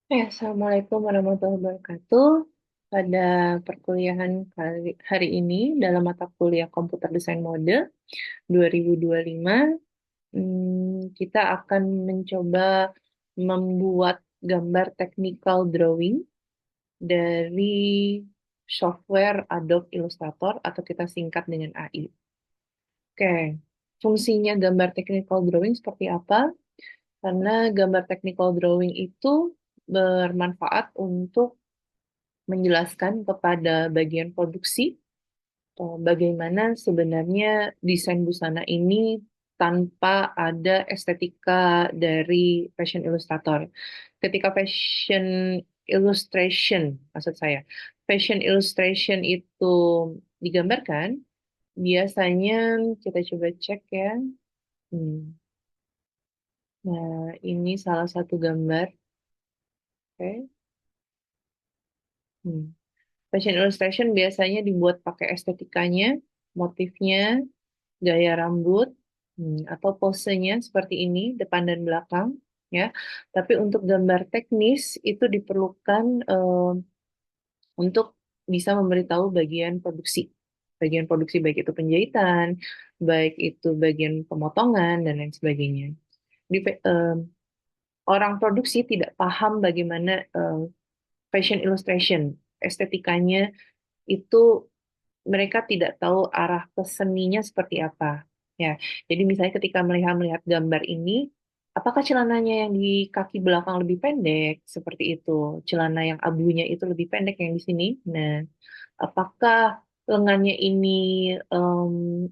Assalamualaikum warahmatullahi wabarakatuh. Pada perkuliahan hari ini dalam mata kuliah Komputer Desain Mode 2025, kita akan mencoba membuat gambar technical drawing dari software Adobe Illustrator atau kita singkat dengan AI. Oke, fungsinya gambar technical drawing seperti apa? Karena gambar technical drawing itu bermanfaat untuk menjelaskan kepada bagian produksi bagaimana sebenarnya desain busana ini tanpa ada estetika dari fashion illustrator. Ketika maksud saya, fashion illustration itu digambarkan, biasanya kita coba cek ya. Hmm. Nah, ini salah satu gambar. Oke. Hmm. Fashion illustration biasanya dibuat pakai estetikanya, motifnya, gaya rambut, atau posenya seperti ini, depan dan belakang, ya. Tapi untuk gambar teknis itu diperlukan untuk bisa memberitahu bagian produksi baik itu penjahitan, baik itu bagian pemotongan dan lain sebagainya. Di, orang produksi tidak paham bagaimana fashion illustration, estetikanya itu mereka tidak tahu arah ke seninya seperti apa. Ya, jadi misalnya ketika melihat melihat gambar ini, apakah celananya yang di kaki belakang lebih pendek seperti itu, celana yang abunya itu lebih pendek yang di sini. Nah, apakah lengannya ini em,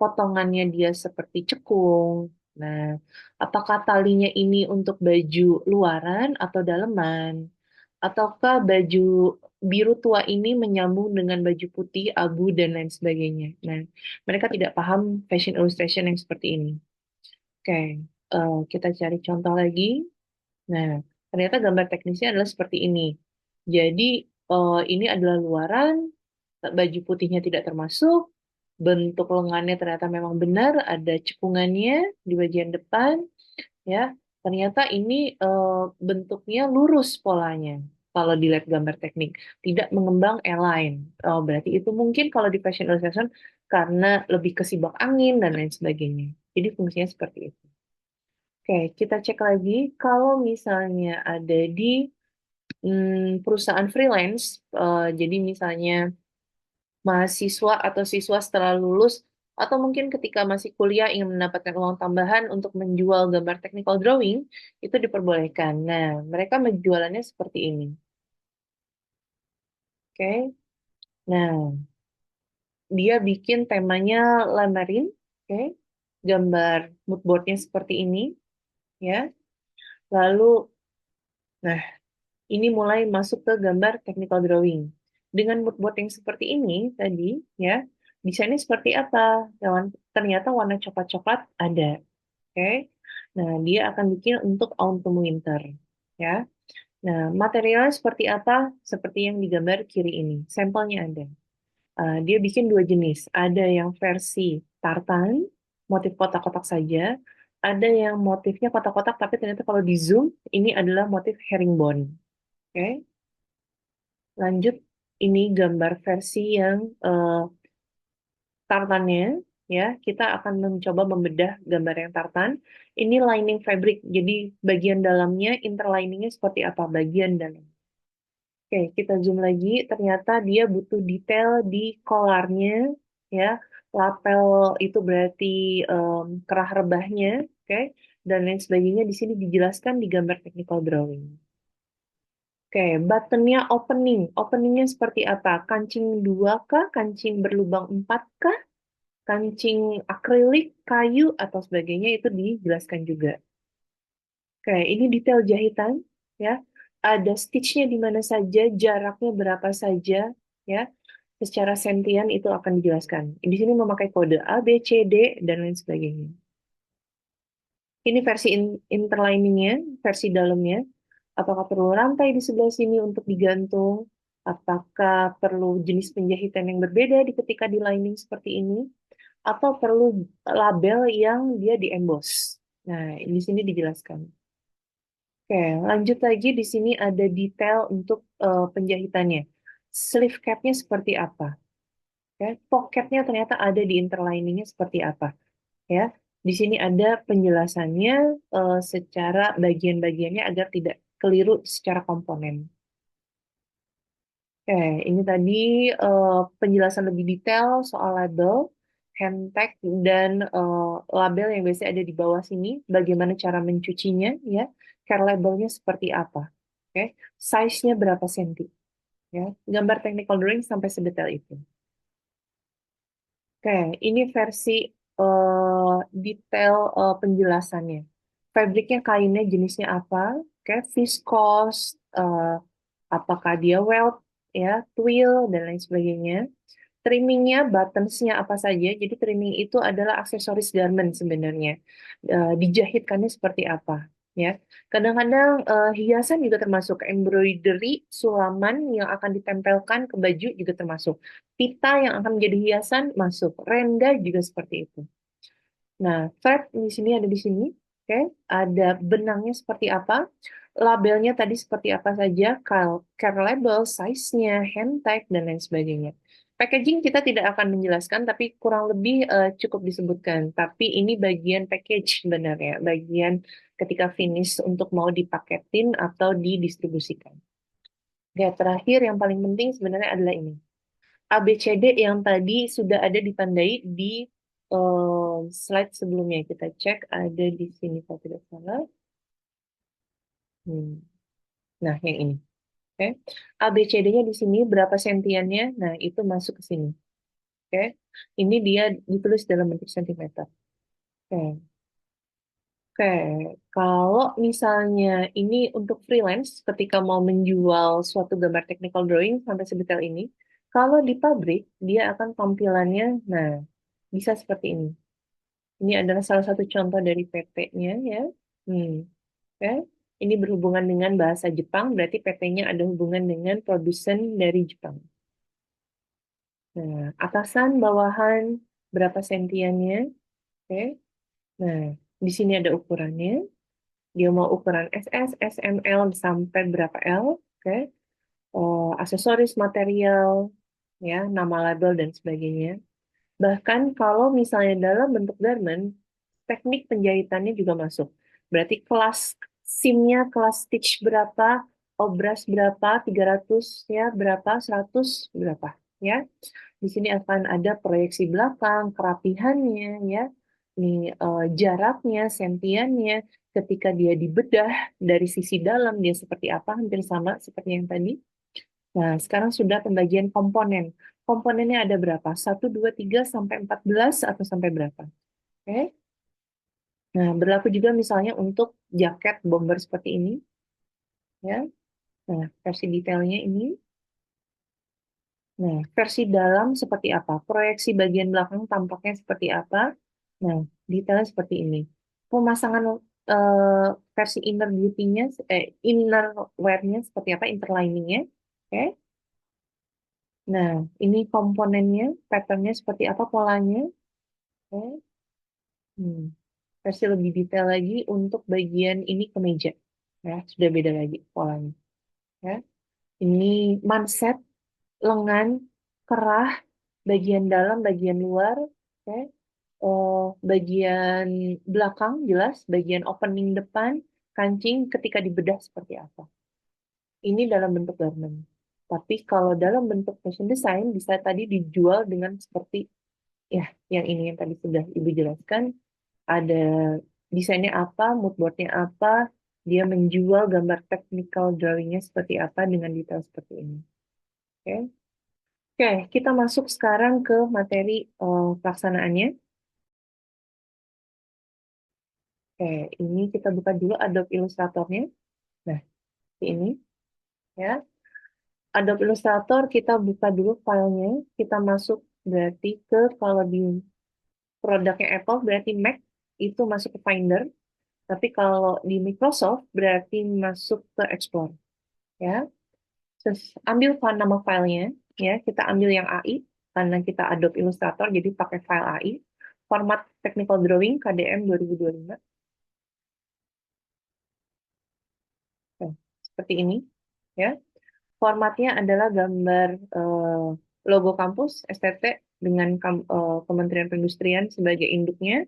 potongannya dia seperti cekung. Nah, apakah talinya ini untuk baju luaran atau daleman? Ataukah baju biru tua ini menyambung dengan baju putih, abu, dan lain sebagainya. Nah, mereka tidak paham fashion illustration yang seperti ini. Oke, kita cari contoh lagi. Nah, ternyata gambar teknisnya adalah seperti ini. Jadi, ini adalah luaran, baju putihnya tidak termasuk, bentuk lengannya ternyata memang benar, ada cekungannya di bagian depan, ya. Ternyata ini bentuknya lurus polanya kalau dilihat gambar teknik, tidak mengembang align. Oh, berarti itu mungkin kalau di fashion illustration karena lebih kesibak angin dan lain sebagainya. Jadi fungsinya seperti itu. Oke, kita cek lagi kalau misalnya ada di perusahaan freelance, jadi misalnya mahasiswa atau siswa setelah lulus, atau mungkin ketika masih kuliah ingin mendapatkan uang tambahan untuk menjual gambar technical drawing, itu diperbolehkan. Nah, mereka menjualannya seperti ini. Oke. Nah, dia bikin temanya lamarin, oke. Gambar mood boardnya seperti ini, ya. Lalu, nah, ini mulai masuk ke gambar technical drawing. Dengan mood board yang seperti ini tadi, ya, desainnya seperti apa? Ternyata warna coklat-coklat ada. Oke. Nah, dia akan bikin untuk autumn winter, ya. Nah, materialnya seperti apa? Seperti yang digambar kiri ini. Sampelnya ada. Dia bikin dua jenis. Ada yang versi tartan, motif kotak-kotak saja. Ada yang motifnya kotak-kotak, tapi ternyata kalau di zoom, ini adalah motif herringbone. Oke. Lanjut, ini gambar versi yang tartannya, ya. Kita akan mencoba membedah gambar yang tartan. Ini lining fabric, jadi bagian dalamnya, interliningnya seperti apa bagian dalam. Oke, kita zoom lagi. Ternyata dia butuh detail di kolarnya, ya. Lapel itu berarti kerah rebahnya, oke, dan lain sebagainya. Di sini dijelaskan di gambar technical drawing. Oke, buttonnya opening. Openingnya seperti apa? Kancing dua kah? Kancing berlubang empat kah? Kancing akrilik, kayu, atau sebagainya itu dijelaskan juga. Oke, ini detail jahitan, ya. Ada stitchnya di mana saja, jaraknya berapa saja, ya. Secara sentian itu akan dijelaskan. Di sini memakai kode A, B, C, D, dan lain sebagainya. Ini versi interliningnya, versi dalamnya. Apakah perlu rantai di sebelah sini untuk digantung? Apakah perlu jenis penjahitan yang berbeda ketika di lining seperti ini? Atau perlu label yang dia di emboss? Nah, di sini dijelaskan. Oke, lanjut lagi di sini ada detail untuk penjahitannya. Sleeve cap-nya seperti apa? Oke, pocketnya ternyata ada di interliningnya seperti apa? Ya, di sini ada penjelasannya secara bagian-bagiannya agar tidak keliru secara komponen. Oke, ini tadi penjelasan lebih detail soal label, hand tag, dan label yang biasanya ada di bawah sini, bagaimana cara mencucinya, ya, care labelnya seperti apa, oke, size-nya berapa senti, ya, gambar technical drawing sampai sedetail itu. Oke, ini versi detail penjelasannya. Fabriknya kainnya jenisnya apa? Oke, viscose, apakah dia welt, ya, twill, dan lain sebagainya. Trimmingnya, buttonsnya apa saja. Jadi trimming itu adalah aksesoris garment sebenarnya. Dijahitkannya seperti apa, ya. Kadang-kadang hiasan juga termasuk embroidery, sulaman yang akan ditempelkan ke baju juga termasuk. Pita yang akan menjadi hiasan masuk. Renda juga seperti itu. Nah, thread di sini ada di sini. Oke, ada benangnya seperti apa, labelnya tadi seperti apa saja, care label, size-nya, hand tag, dan lain sebagainya. Packaging kita tidak akan menjelaskan, tapi kurang lebih cukup disebutkan. Tapi ini bagian package sebenarnya, bagian ketika finish untuk mau dipaketin atau didistribusikan. Oke, terakhir yang paling penting sebenarnya adalah ini. ABCD yang tadi sudah ada ditandai di slide sebelumnya. Kita cek ada di sini kalau tidak salah. Hmm. Nah, yang ini. Oke. ABCD-nya di sini berapa sentiannya? Nah, itu masuk ke sini. Oke. Ini dia ditulis dalam bentuk sentimeter. Oke. Oke, kalau misalnya ini untuk freelance, ketika mau menjual suatu gambar technical drawing sampai sedetail ini, kalau di pabrik, dia akan tampilannya, nah, bisa seperti ini. Ini adalah salah satu contoh dari PT-nya ya. Hmm, oke. Ini berhubungan dengan bahasa Jepang, berarti PT-nya ada hubungan dengan produsen dari Jepang. Nah, atasan, bawahan, berapa sentiannya? Oke. Nah, di sini ada ukurannya. Dia mau ukuran SS, SML sampai berapa L? Oke. Aksesoris, material, ya, nama label dan sebagainya. Bahkan kalau misalnya dalam bentuk garment, teknik penjahitannya juga masuk. Berarti kelas SIM-nya, kelas stitch berapa, obras berapa, 300 ya, berapa, 100 berapa, ya. Di sini akan ada proyeksi belakang, kerapihannya, ya. Ini jaraknya, sentiannya, ketika dia dibedah dari sisi dalam, dia seperti apa, hampir sama seperti yang tadi. Nah, sekarang sudah pembagian komponen. Komponennya ada berapa? 1, 2, 3, sampai 14, atau sampai berapa? Oke. Nah, berlaku juga misalnya untuk jaket bomber seperti ini, ya. Nah, versi detailnya ini. Nah, versi dalam seperti apa? Proyeksi bagian belakang tampaknya seperti apa? Nah, detailnya seperti ini. Pemasangan eh, versi inner beauty-nya, inner wear-nya seperti apa? Interlining-nya. Oke. Nah, ini komponennya, pattern-nya seperti apa polanya. Oke. Hmm. Versi lebih detail lagi untuk bagian ini kemeja. Ya, sudah beda lagi polanya. Ya. Ini manset, lengan, kerah, bagian dalam, bagian luar, oke. Bagian belakang jelas, bagian opening depan, kancing ketika dibedah seperti apa. Ini dalam bentuk garment. Tapi kalau dalam bentuk fashion design bisa tadi dijual dengan seperti ya yang ini yang tadi sudah Ibu jelaskan. Ada desainnya apa, mood boardnya apa, dia menjual gambar technical drawingnya seperti apa dengan detail seperti ini. Oke. Oke, kita masuk sekarang ke materi pelaksanaannya. Oke, ini kita buka dulu Adobe Illustrator-nya. Nah, ini ya. Adobe Illustrator kita buka dulu filenya. Kita masuk berarti ke kalau di produknya Apple berarti Mac itu masuk ke Finder. Tapi kalau di Microsoft berarti masuk ke Explore. Ya, terus ambil file nama filenya. Ya, kita ambil yang AI karena kita Adobe Illustrator jadi pakai file AI. Format Technical Drawing KDM 2025. seperti ini, ya. Formatnya adalah gambar logo kampus STT dengan Kementerian Perindustrian sebagai induknya.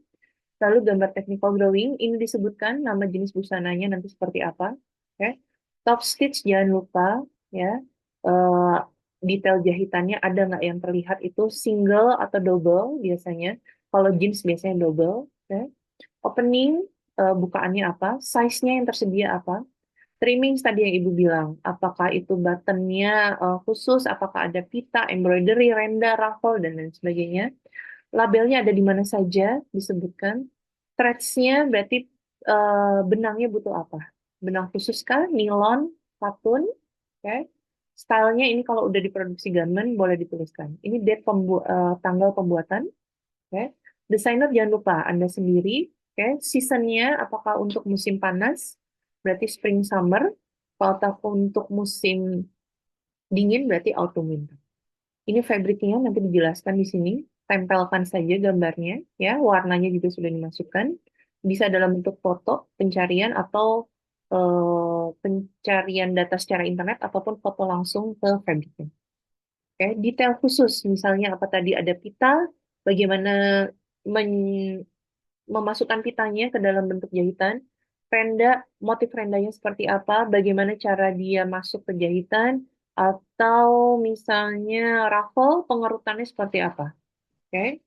Lalu gambar technical drawing, ini disebutkan nama jenis busananya nanti seperti apa. Oke. Top stitch jangan lupa ya. Eh, Detail jahitannya ada nggak yang terlihat itu single atau double biasanya. Kalau jeans biasanya double. Oke. Opening, bukaannya apa, size-nya yang tersedia apa. Trimming tadi yang Ibu bilang, apakah itu buttonnya khusus, apakah ada pita, embroidery, renda, ruffle, dan lain sebagainya. Labelnya ada di mana saja disebutkan. Threads-nya berarti benangnya butuh apa? Benang khusus kah? Nilon, katun, oke. Stylenya ini kalau udah diproduksi garment boleh dituliskan. Ini date tanggal pembuatan, oke. Desainer jangan lupa Anda sendiri, oke. Seasonnya apakah untuk musim panas? Berarti spring summer. Kalau untuk musim dingin berarti autumn winter. Ini fabriknya nanti dijelaskan di sini. Tempelkan saja gambarnya, ya. Warnanya juga sudah dimasukkan. Bisa dalam bentuk foto, pencarian atau pencarian data secara internet ataupun foto langsung ke fabriknya. Oke, detail khusus, misalnya apa tadi ada pita, bagaimana memasukkan pitanya ke dalam bentuk jahitan, renda, motif rendanya seperti apa, bagaimana cara dia masuk ke jahitan, atau misalnya ruffle, pengerutannya seperti apa. Oke,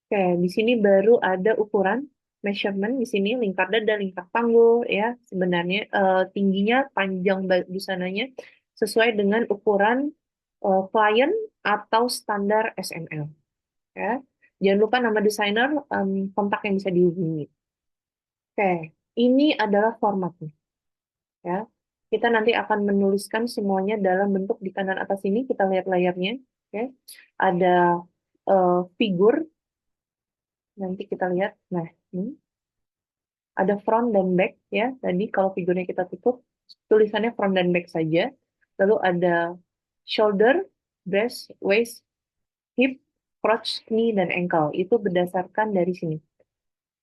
oke, di sini baru ada ukuran measurement di sini lingkar dada, lingkar panggul ya. Sebenarnya tingginya, panjang busananya sesuai dengan ukuran klien atau standar SML ya. Jangan lupa nama desainer, kontak yang bisa dihubungi. Oke, ini adalah formatnya ya. Kita nanti akan menuliskan semuanya dalam bentuk di kanan atas ini. Kita lihat layarnya. Oke, ada figur. Nanti kita lihat. Nah, ini ada front dan back ya. Tadi kalau figurnya kita tutup, tulisannya front dan back saja. Lalu ada shoulder, breast, waist, hip, crotch, knee, dan ankle. Itu berdasarkan dari sini.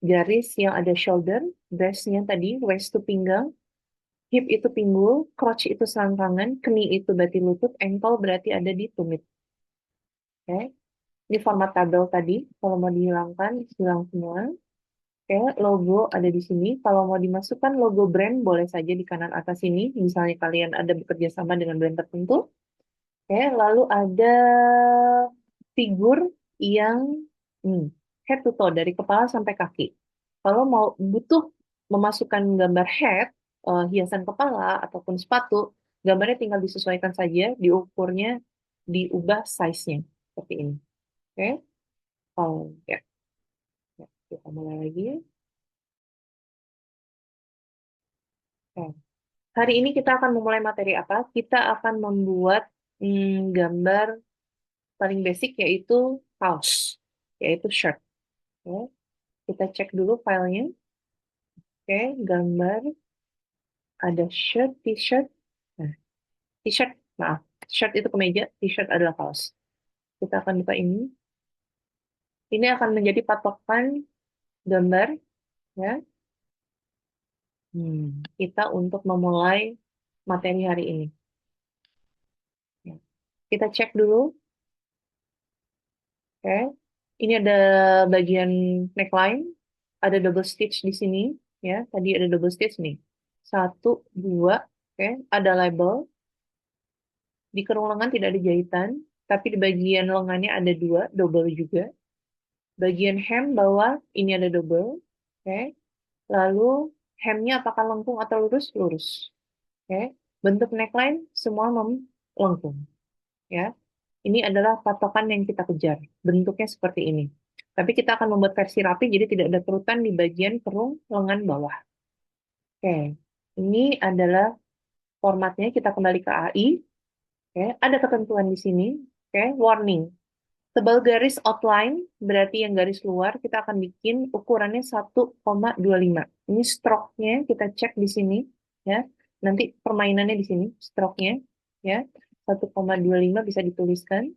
Garis yang ada shoulder, breast-nya tadi, waist itu pinggang, hip itu pinggul, crotch itu selangkangan, knee itu berarti lutut, ankle berarti ada di tumit. Oke. Ini format tabel tadi. Kalau mau dihilangkan, hilang semua. Oke, logo ada di sini. Kalau mau dimasukkan logo brand, boleh saja di kanan atas ini. Misalnya kalian ada bekerja sama dengan brand tertentu. Oke, lalu ada figur yang head to toe, dari kepala sampai kaki. Kalau mau butuh memasukkan gambar head, hiasan kepala ataupun sepatu, gambarnya tinggal disesuaikan saja, diukurnya, diubah size-nya seperti ini. Oke, oh ya, ya, kita mulai lagi. Oke. Hari ini kita akan memulai materi apa? Kita akan membuat gambar paling basic yaitu kaos, yaitu shirt. Oke, kita cek dulu filenya. Oke, gambar ada shirt, t-shirt. Nah, t-shirt, maaf. Shirt itu kemeja, t-shirt adalah kaos. Kita akan buka ini. Ini akan menjadi patokan gambar, ya. Kita untuk memulai materi hari ini. Ya. Kita cek dulu. Oke. Ini ada bagian neckline, ada double stitch di sini, ya. Tadi ada double stitch nih. Satu, dua, oke. Ada label. Di kerung lengan tidak ada jahitan, tapi di bagian lengannya ada dua, double juga. Bagian hem bawah ini ada double, oke. Lalu hemnya apakah lengkung atau lurus? Lurus, oke. Bentuk neckline semua melengkung, ya. Ini adalah patokan yang kita kejar. Bentuknya seperti ini. Tapi kita akan membuat versi rapi, jadi tidak ada kerutan di bagian kerung lengan bawah. Oke, ini adalah formatnya. Kita kembali ke AI. Oke, ada ketentuan di sini. Oke, warning. Tebal garis outline, berarti yang garis luar, kita akan bikin ukurannya 1,25. Ini stroke-nya kita cek di sini. Ya, nanti permainannya di sini, stroke-nya. Ya, 1,25 bisa dituliskan.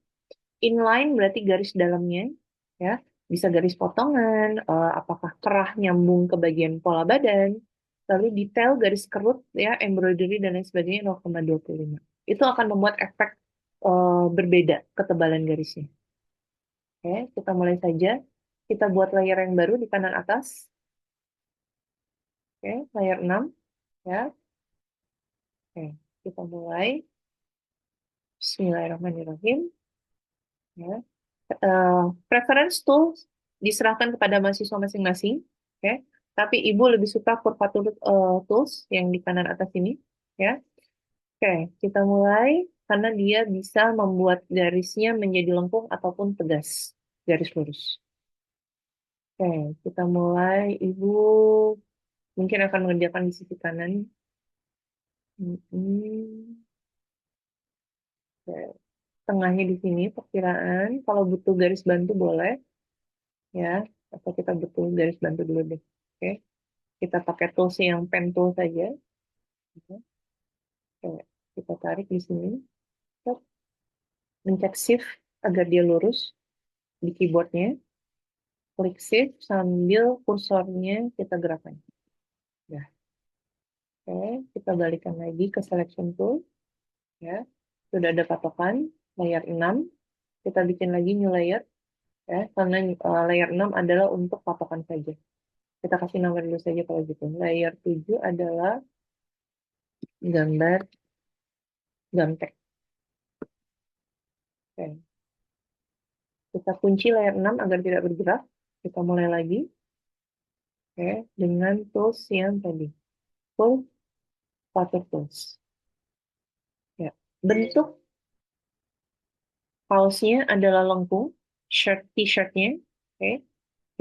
Inline berarti garis dalamnya, ya, bisa garis potongan, apakah kerah nyambung ke bagian pola badan. lalu detail garis kerut ya, embroidery dan lain sebagainya 0,25. Itu akan membuat efek berbeda ketebalan garisnya. Oke, kita mulai saja. Kita buat layer yang baru di kanan atas. Oke, layer 6 ya. Oke, kita mulai. Bismillahirrahmanirrahim. Ya. Preference tools diserahkan kepada mahasiswa masing-masing. Oke, tapi ibu lebih suka curvature tools yang di kanan atas ini. Ya. Oke, kita mulai karena dia bisa membuat garisnya menjadi lengkung ataupun tegas, garis lurus. Oke, kita mulai. Ibu mungkin akan mengerjakan di sisi kanan. Oke, tengahnya di sini perkiraan. Kalau butuh garis bantu boleh, ya. Atau kita butuh garis bantu dulu deh. Oke, kita pakai tools yang pen tool saja. Oke, kita tarik di sini. Mencet shift agar dia lurus di keyboardnya. Klik shift sambil kursornya kita gerakkan. Ya. Oke, kita balikan lagi ke selection tool. Ya. Sudah ada patokan layer 6. Kita bikin lagi new layer. Ya, karena layer 6 adalah untuk patokan saja. Kita kasih nama dulu saja kalau gitu. Layer 7 adalah gambar gamtek. Oke. Kita kunci layer 6 agar tidak bergerak. Kita mulai lagi. Oke, dengan tools yang tadi. Full Water Tools. Ya. Bentuk kaosnya adalah lengkung, t-shirtnya. Oke.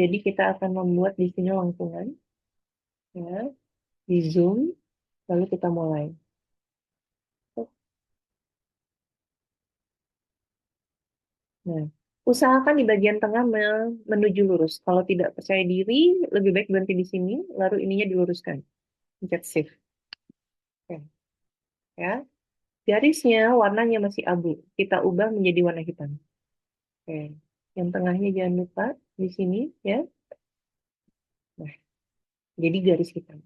Jadi kita akan membuat di sini lengkungan. Ya. Di zoom, lalu kita mulai. Nah, usahakan di bagian tengah menuju lurus. Kalau tidak percaya diri, lebih baik berhenti di sini, lalu ininya diluruskan. Pencet shift. Oke. Ya. Garisnya warnanya masih abu. Kita ubah menjadi warna hitam. Oke. Yang tengahnya jangan lupa di sini ya. Nah, jadi garis hitam.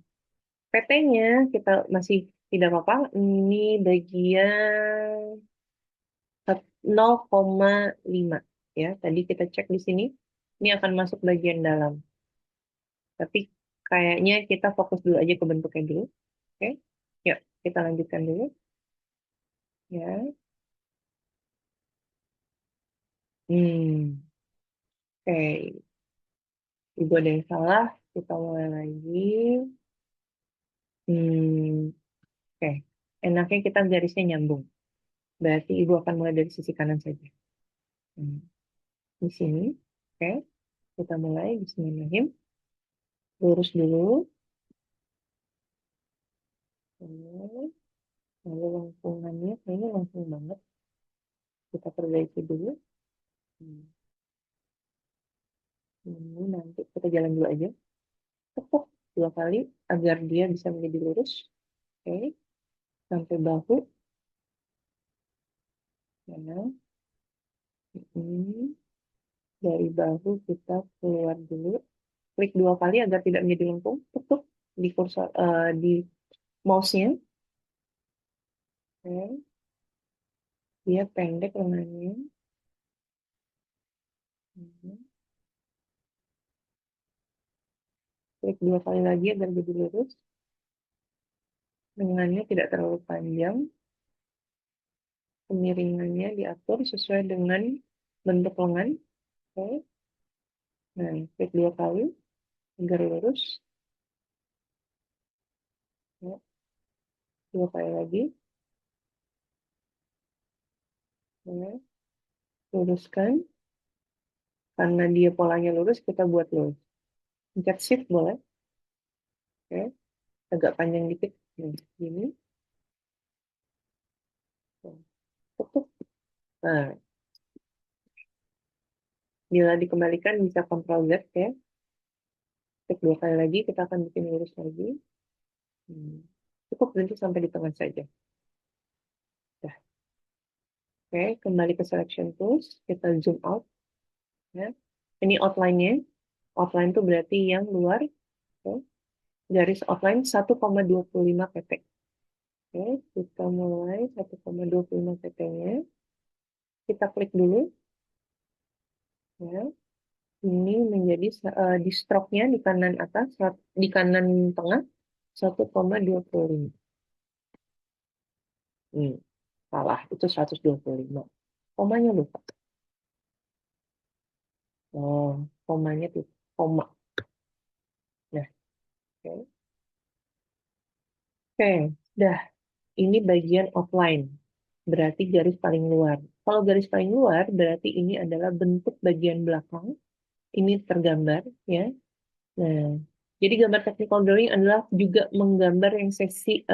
PT-nya kita masih tidak apa-apa. Ini bagian 0,5 ya. Tadi kita cek di sini. Ini akan masuk bagian dalam. Tapi kayaknya kita fokus dulu aja ke bentuknya dulu. Oke. Yuk, kita lanjutkan dulu. Ya. Hmm. Oke. Ibu ada yang salah. Kita mulai lagi. Oke. Enaknya kita garisnya nyambung. Berarti ibu akan mulai dari sisi kanan saja. Hmm. Di sini. Oke. Kita mulai. Bismillahirrahmanirrahim. Lurus dulu. Oke. Lalu lengkungannya. Kayaknya langsung banget. Kita perbaiki dulu. Hmm. Ini nanti kita jalan dulu aja. Tepuk 2 kali agar dia bisa menjadi lurus. Oke. Sampai bahu. Ya. Ini. Dari bahu kita keluar dulu. Klik 2 kali agar tidak menjadi lengkung. Tutup di kursor di mouse-nya. Oke. Dia pendek lengannya. Mhm. Klik 2 kali lagi agar jadi lurus. Lengannya tidak terlalu panjang. Kemiringannya diatur sesuai dengan bentuk lengan. Oke. Nah, klik 2 kali agar lurus. Ya, 2 kali lagi. Ya, luruskan. Karena dia polanya lurus, kita buat lurus. Pencet shift boleh. Oke. Agak panjang dikit. Nah, gini. Tutup. Nah, bila dikembalikan bisa Ctrl Z ya. Klik 2 kali lagi, kita akan bikin lurus lagi. Cukup berhenti sampai di tengah saja. Dah. Oke, kembali ke selection tools, kita zoom out. Ya. Ini outline-nya. Outline itu berarti yang luar. Oke. garis outline 1,25 pt. Oke, kita mulai 1,25 pt-nya. Kita klik dulu, ya. Ini menjadi di stroke-nya di kanan atas, di kanan tengah 1,25. Salah, itu 125. Komanya lupa. Oh, komanya tuh, koma. Nah, oke. Oke, dah. Ini bagian outline. Berarti garis paling luar. Kalau garis paling luar, berarti ini adalah bentuk bagian belakang. Ini tergambar, ya. Nah, jadi gambar technical drawing adalah juga menggambar yang sisi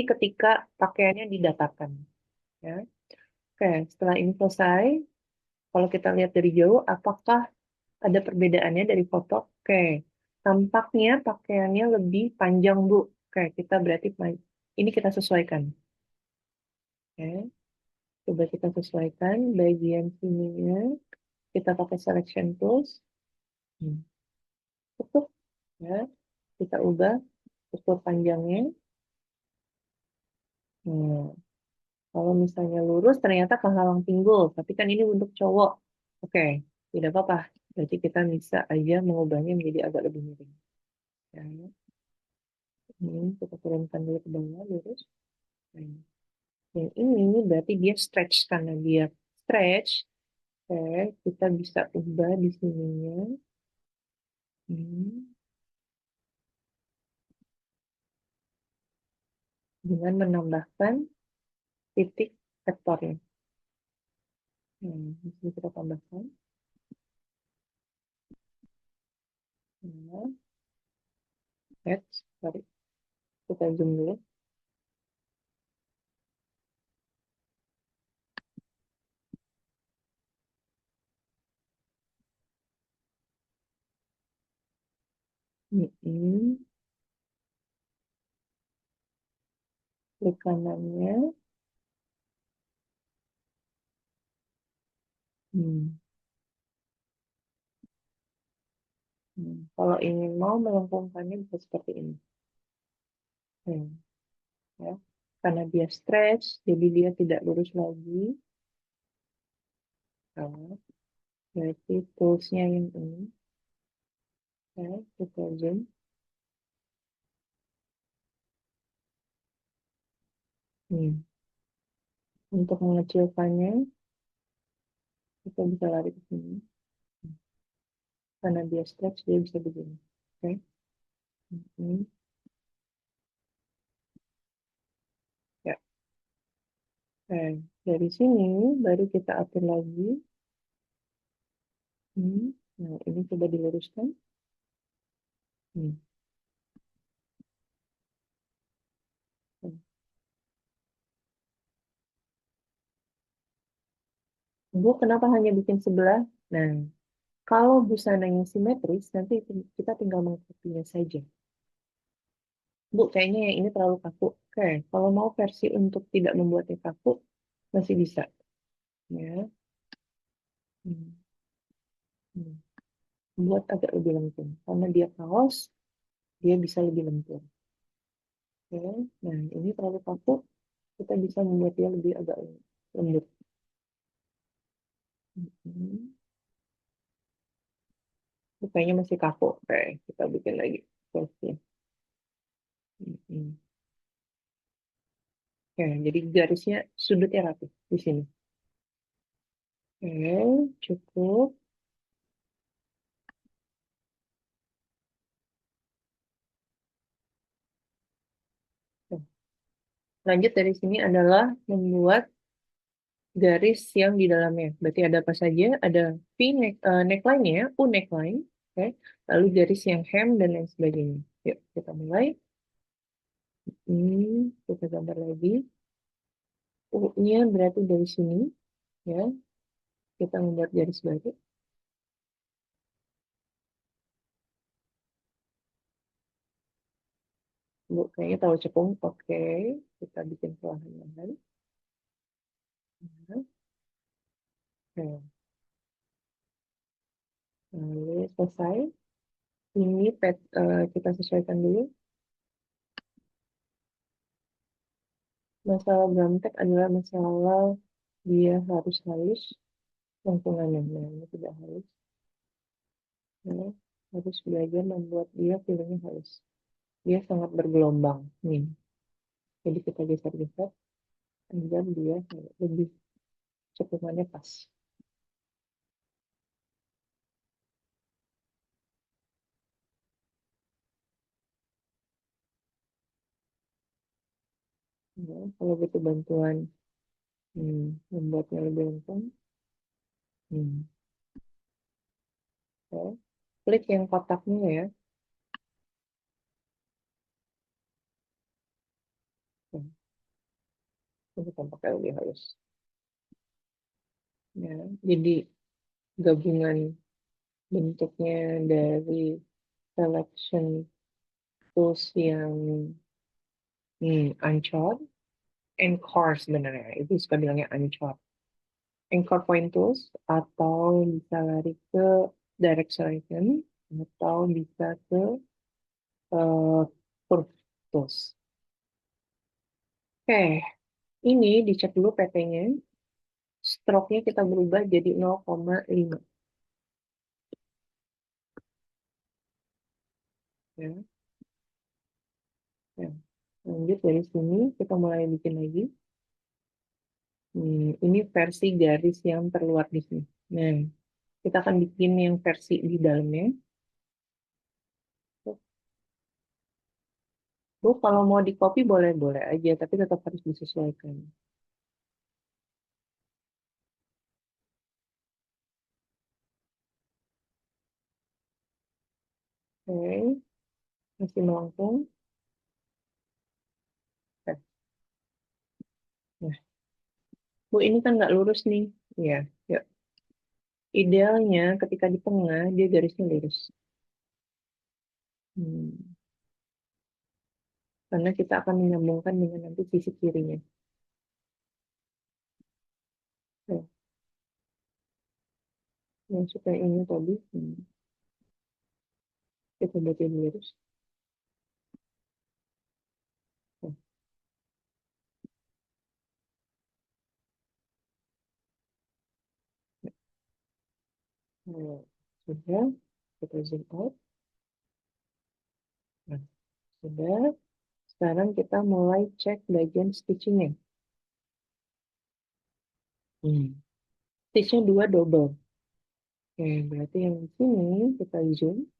ketika pakaiannya didapatkan. Ya. Oke, setelah ini selesai, kalau kita lihat dari jauh, apakah ada perbedaannya dari foto? Oke, tampaknya pakaiannya lebih panjang, Bu. Oke, kita berarti ini kita sesuaikan. Oke, coba kita sesuaikan bagian sininya. Kita pakai selection tools. Hmm. Cukup, ya. Kita ubah ukur panjangnya. Nah, kalau misalnya lurus ternyata kehalang pinggul, tapi kan ini untuk cowok. Oke, tidak apa-apa. Berarti kita bisa aja mengubahnya menjadi agak lebih miring. Ya. Ini kita turunkan dulu ke bawah, lurus. Nah, yang ini berarti dia stretch. Karena dia stretch, oke, kita bisa ubah di sininya. Hmm, dengan menambahkan titik vektornya. Di sini kita tambahkan. Nah, sorry. Kita zoom dulu. Hmm, klik kanannya. Hmm. Kalau ingin mau melengkungkannya bisa seperti ini. Hmm. Ya. Karena dia stretch, jadi dia tidak lurus lagi. Nah, berarti toolsnya yang ini. Ya, kita zoom. Hmm. Untuk mengecilkannya, kita bisa lari ke sini. Karena dia stretch, dia bisa begini. Oke. Hmm. Ya. Dari sini baru kita atur lagi. Hmm. Nah, ini coba diluruskan. Hmm. Bu, kenapa hanya bikin sebelah? Nah, kalau busananya simetris, nanti kita tinggal mengcopinya saja. Bu, kayaknya yang ini terlalu kaku. Oke, kalau mau versi untuk tidak membuatnya kaku, masih bisa. Ya. Hmm. Hmm. Buat agak lebih lengkung. Karena dia kaos, dia bisa lebih lentur. Oke, nah ini terlalu kaku, kita bisa membuat dia lebih agak lembut. Hmm. Ini kayaknya masih kaku. Oke, kita bikin lagi versi. Hmm. Oke, jadi garisnya sudutnya rapi di sini. Oke, cukup. Nah, lanjut dari sini adalah membuat garis yang di dalamnya. Berarti ada apa saja? Ada neckline-nya, U neckline, oke. Lalu garis yang hem dan lain sebagainya. Yuk, kita mulai. Kita gambar lagi. U-nya berarti dari sini, ya. Kita membuat garis baru. Bu, kayaknya terlalu cekung. Oke, kita bikin perlahan-lahan. Nah, oke. Lalu selesai. Ini kita sesuaikan dulu. Masalah Bramtek adalah masalah dia harus halus lingkungannya. Nah, ini tidak halus. Nah, harus belajar membuat dia feelingnya halus. Dia sangat bergelombang. Nih. Jadi kita geser-geser agar dia lebih cekungannya pas. Ya, kalau butuh bantuan membuatnya lebih lengkap, hmm, ya. Klik yang kotaknya ya. Nah, ini tampaknya lebih halus. Ya, jadi gabungan bentuknya dari selection tools yang Anchor, Encore sebenarnya itu suka bilangnya Anchor, Anchor Point Tools, atau bisa lari ke Direct Selection, atau bisa ke Curve Tools. Oke, ini dicek dulu PT-nya. Stroke-nya kita berubah jadi 0,5. Ya, ya. Lanjut dari sini kita mulai bikin lagi. Ini versi garis yang terluar di sini. Nah, kita akan bikin yang versi di dalamnya. Tuh, kalau mau di copy boleh-boleh aja, tapi tetap harus disesuaikan. Oke, masih melengkung. Oke. Nah, Bu, ini kan nggak lurus nih. Iya, yuk. Idealnya ketika di tengah, dia garisnya lurus. Hmm. Karena kita akan menyambungkan dengan nanti sisi kirinya. Oke. Yang suka ini tadi, kita buatin lurus. Oke. Nah, sudah, kita zoom out. Nah, sudah. Sekarang kita mulai cek bagian stitchingnya. Stitchnya 2 double. Oke, berarti yang di sini kita zoom.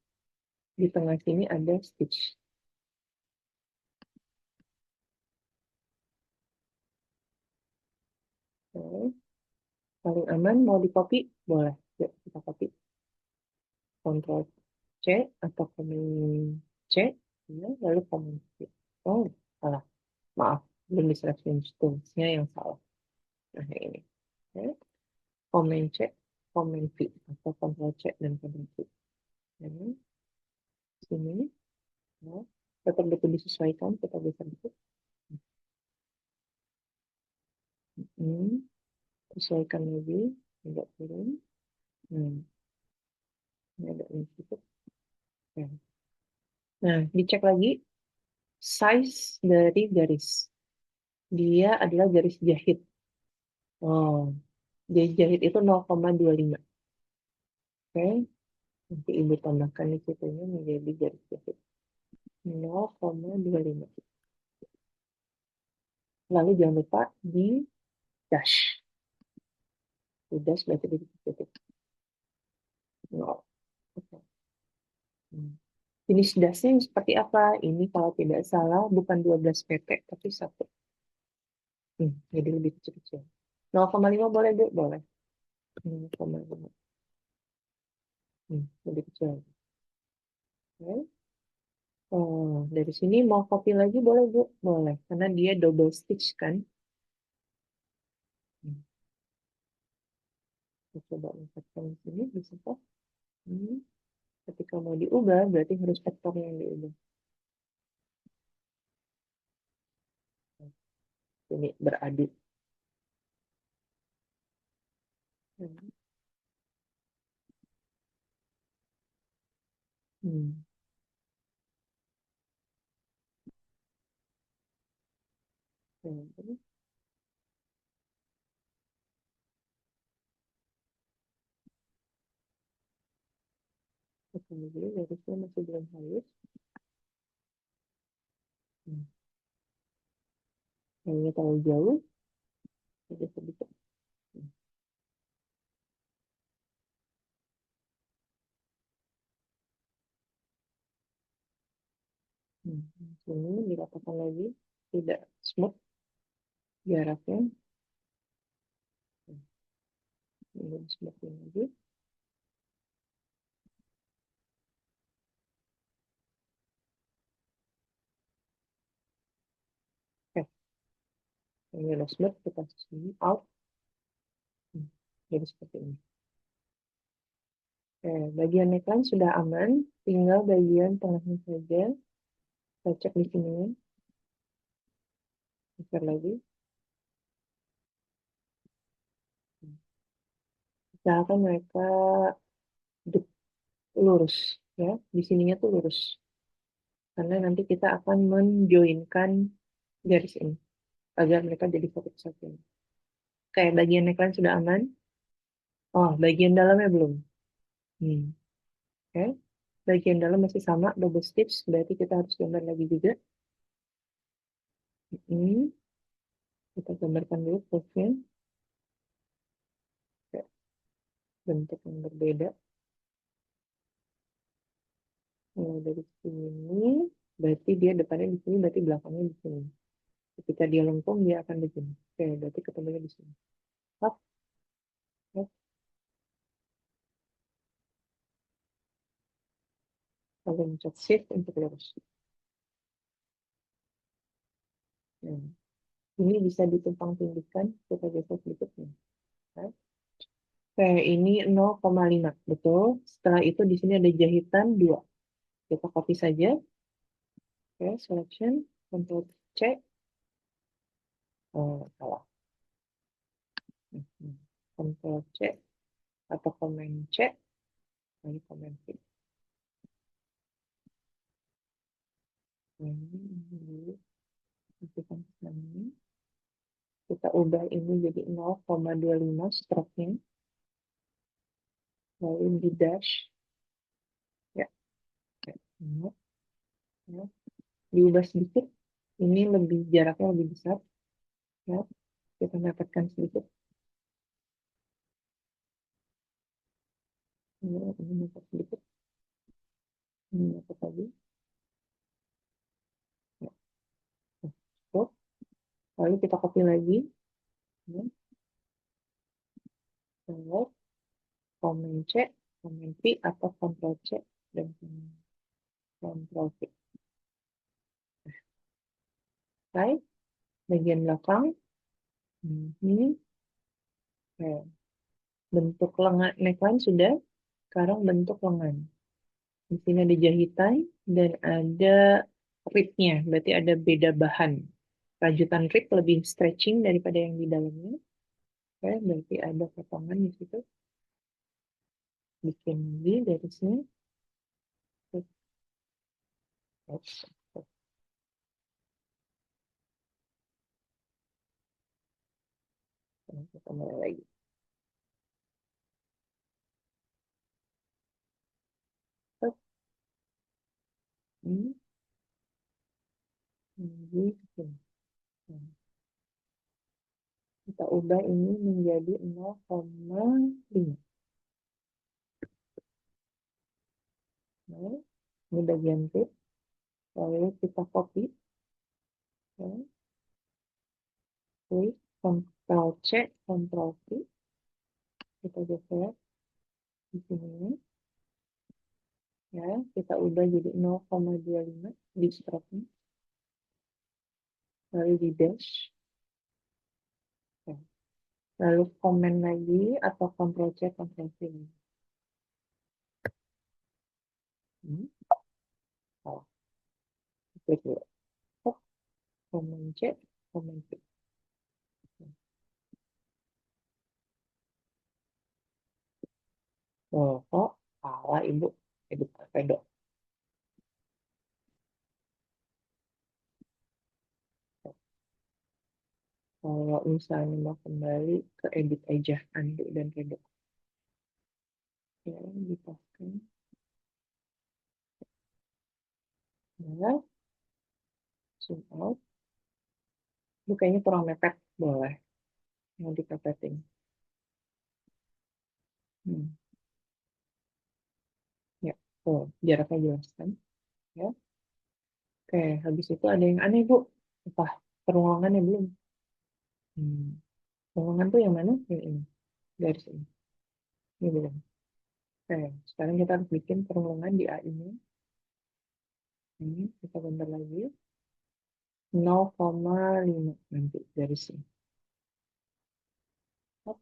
Di tengah sini ada stitch. Oke. Paling aman mau di copy? Boleh. Yuk, kita copy. Ctrl C atau Command C. Ya, lalu Command C. Oh, salah. Maaf. Belum diselection toolsnya yang salah. Nah, yang ini. Oke. Command C, Command V. Atau Ctrl C dan Command V. Ini, sini. Ya. Tetap betul disesuaikan. Kita bisa betul. Sesuaikan lagi. Agak turun. Hmm. Ini ada yang cukup. Ya. Nah, dicek lagi size dari garis. Dia adalah garis jahit. Oh, garis jahit itu 0,25. Oke, nanti ibu tambahkan di situnya menjadi garis jahit 0,25. Lalu jangan lupa di dash. Di dash berarti di titik. Nol. Oke. Hmm. Jenis dashnya yang seperti apa? Ini kalau tidak salah bukan 12 pt, tapi 1. Jadi lebih kecil-kecil. 0,5 boleh, Bu? Boleh. 0,5. Lebih kecil. Oke. Oh, dari sini mau copy lagi boleh, Bu? Boleh, karena dia double stitch kan. Hmm, Kita coba letakkan di sini, bisa kok? Hmm. Ketika mau diubah, berarti harus vektor yang diubah. Ini beradu. Hmm. Oke. Oke, jadi garisnya masih belum halus. Hmm. Kayaknya terlalu jauh, jadi sedikit. Hmm. Hmm. Sini diratakan lagi, tidak smooth jaraknya. Hmm. Ini smooth lagi. Oke, ini udah smooth, kita sini out. Hmm. Jadi seperti ini. Oke, bagian neckline sudah aman, tinggal bagian tengahnya saja. Kita cek di sini, besar lagi. Hmm. Usahakan mereka duduk lurus, ya. Di sininya tuh lurus. Karena nanti kita akan menjoinkan garis ini agar mereka jadi satu kesatuan. Kayak bagian neckline sudah aman. Oh, bagian dalamnya belum. Hmm. Oke. Bagian dalam masih sama, double stitch. Berarti kita harus gambar lagi juga. Hmm. Kita gambarkan dulu posnya. Oke, bentuk yang berbeda. Mulai dari sini, berarti dia depannya di sini, berarti belakangnya di sini. Ketika dia lengkung, dia akan di sini. Oke, berarti ketemunya di sini. Hop, hop. Lalu mencet shift untuk lurus. Nah, ini bisa ditumpang tindihkan. Kita geser sedikit. Nah, oke, ini 0,5, betul. Setelah itu di sini ada jahitan 2. Kita copy saja. Oke, selection, control C. Oh, salah. Mhm. Control C atau command C. Ini command C. Ini dulu, masukkan ke sini. Kita ubah ini jadi 0,25 stroke-nya. Lalu di dash. Ya, ya, ya. Diubah sedikit. Ini lebih jaraknya lebih besar. Ya, kita dapatkan sedikit. Ini dapat sedikit. Ini dapat lagi. Ya, cukup. Lalu kita copy lagi. Ya, select, command C, command V, atau control C, dan control V. Baik, bagian belakang. Ini bentuk lengan neckline sudah. Sekarang bentuk lengan. Di sini ada jahitan dan ada ribnya. Berarti ada beda bahan. Rajutan rib lebih stretching daripada yang di dalamnya. Oke, berarti ada potongan di situ. Bikin lagi dari sini. Terus, kita mulai lagi. Terus, ini, lagi, sini. Nah, kita ubah ini menjadi 0,5. Nah, ini bagian rib. Lalu kita copy. Ya, klik, Ctrl C, Ctrl V. Kita geser di sini. Ya, kita ubah jadi 0,25 di stroke-nya. Lalu di dash. Ya. Lalu komen lagi atau Ctrl C, Ctrl V. Hmm. Oh, klik dulu. Oh, komen C, komen V. Oh, kok salah ibu. Edit pedok. Kalau misalnya mau kembali ke edit aja, undo dan redo. Ya, dipaskan. Ya, zoom out. Itu kayaknya kurang mepet, boleh. Mau dipepetin. Hmm. Ya, tuh, jaraknya jelas kan. Ya, oke. Habis itu ada yang aneh, Bu. Apa? Perulangannya belum. Hmm. Perulangan tuh yang mana? Yang ini. Garis ini. Ini belum. Oke, sekarang kita harus bikin perulangan di A-nya. Ini, kita bentar lagi. 0,5 nanti garisnya. Hop,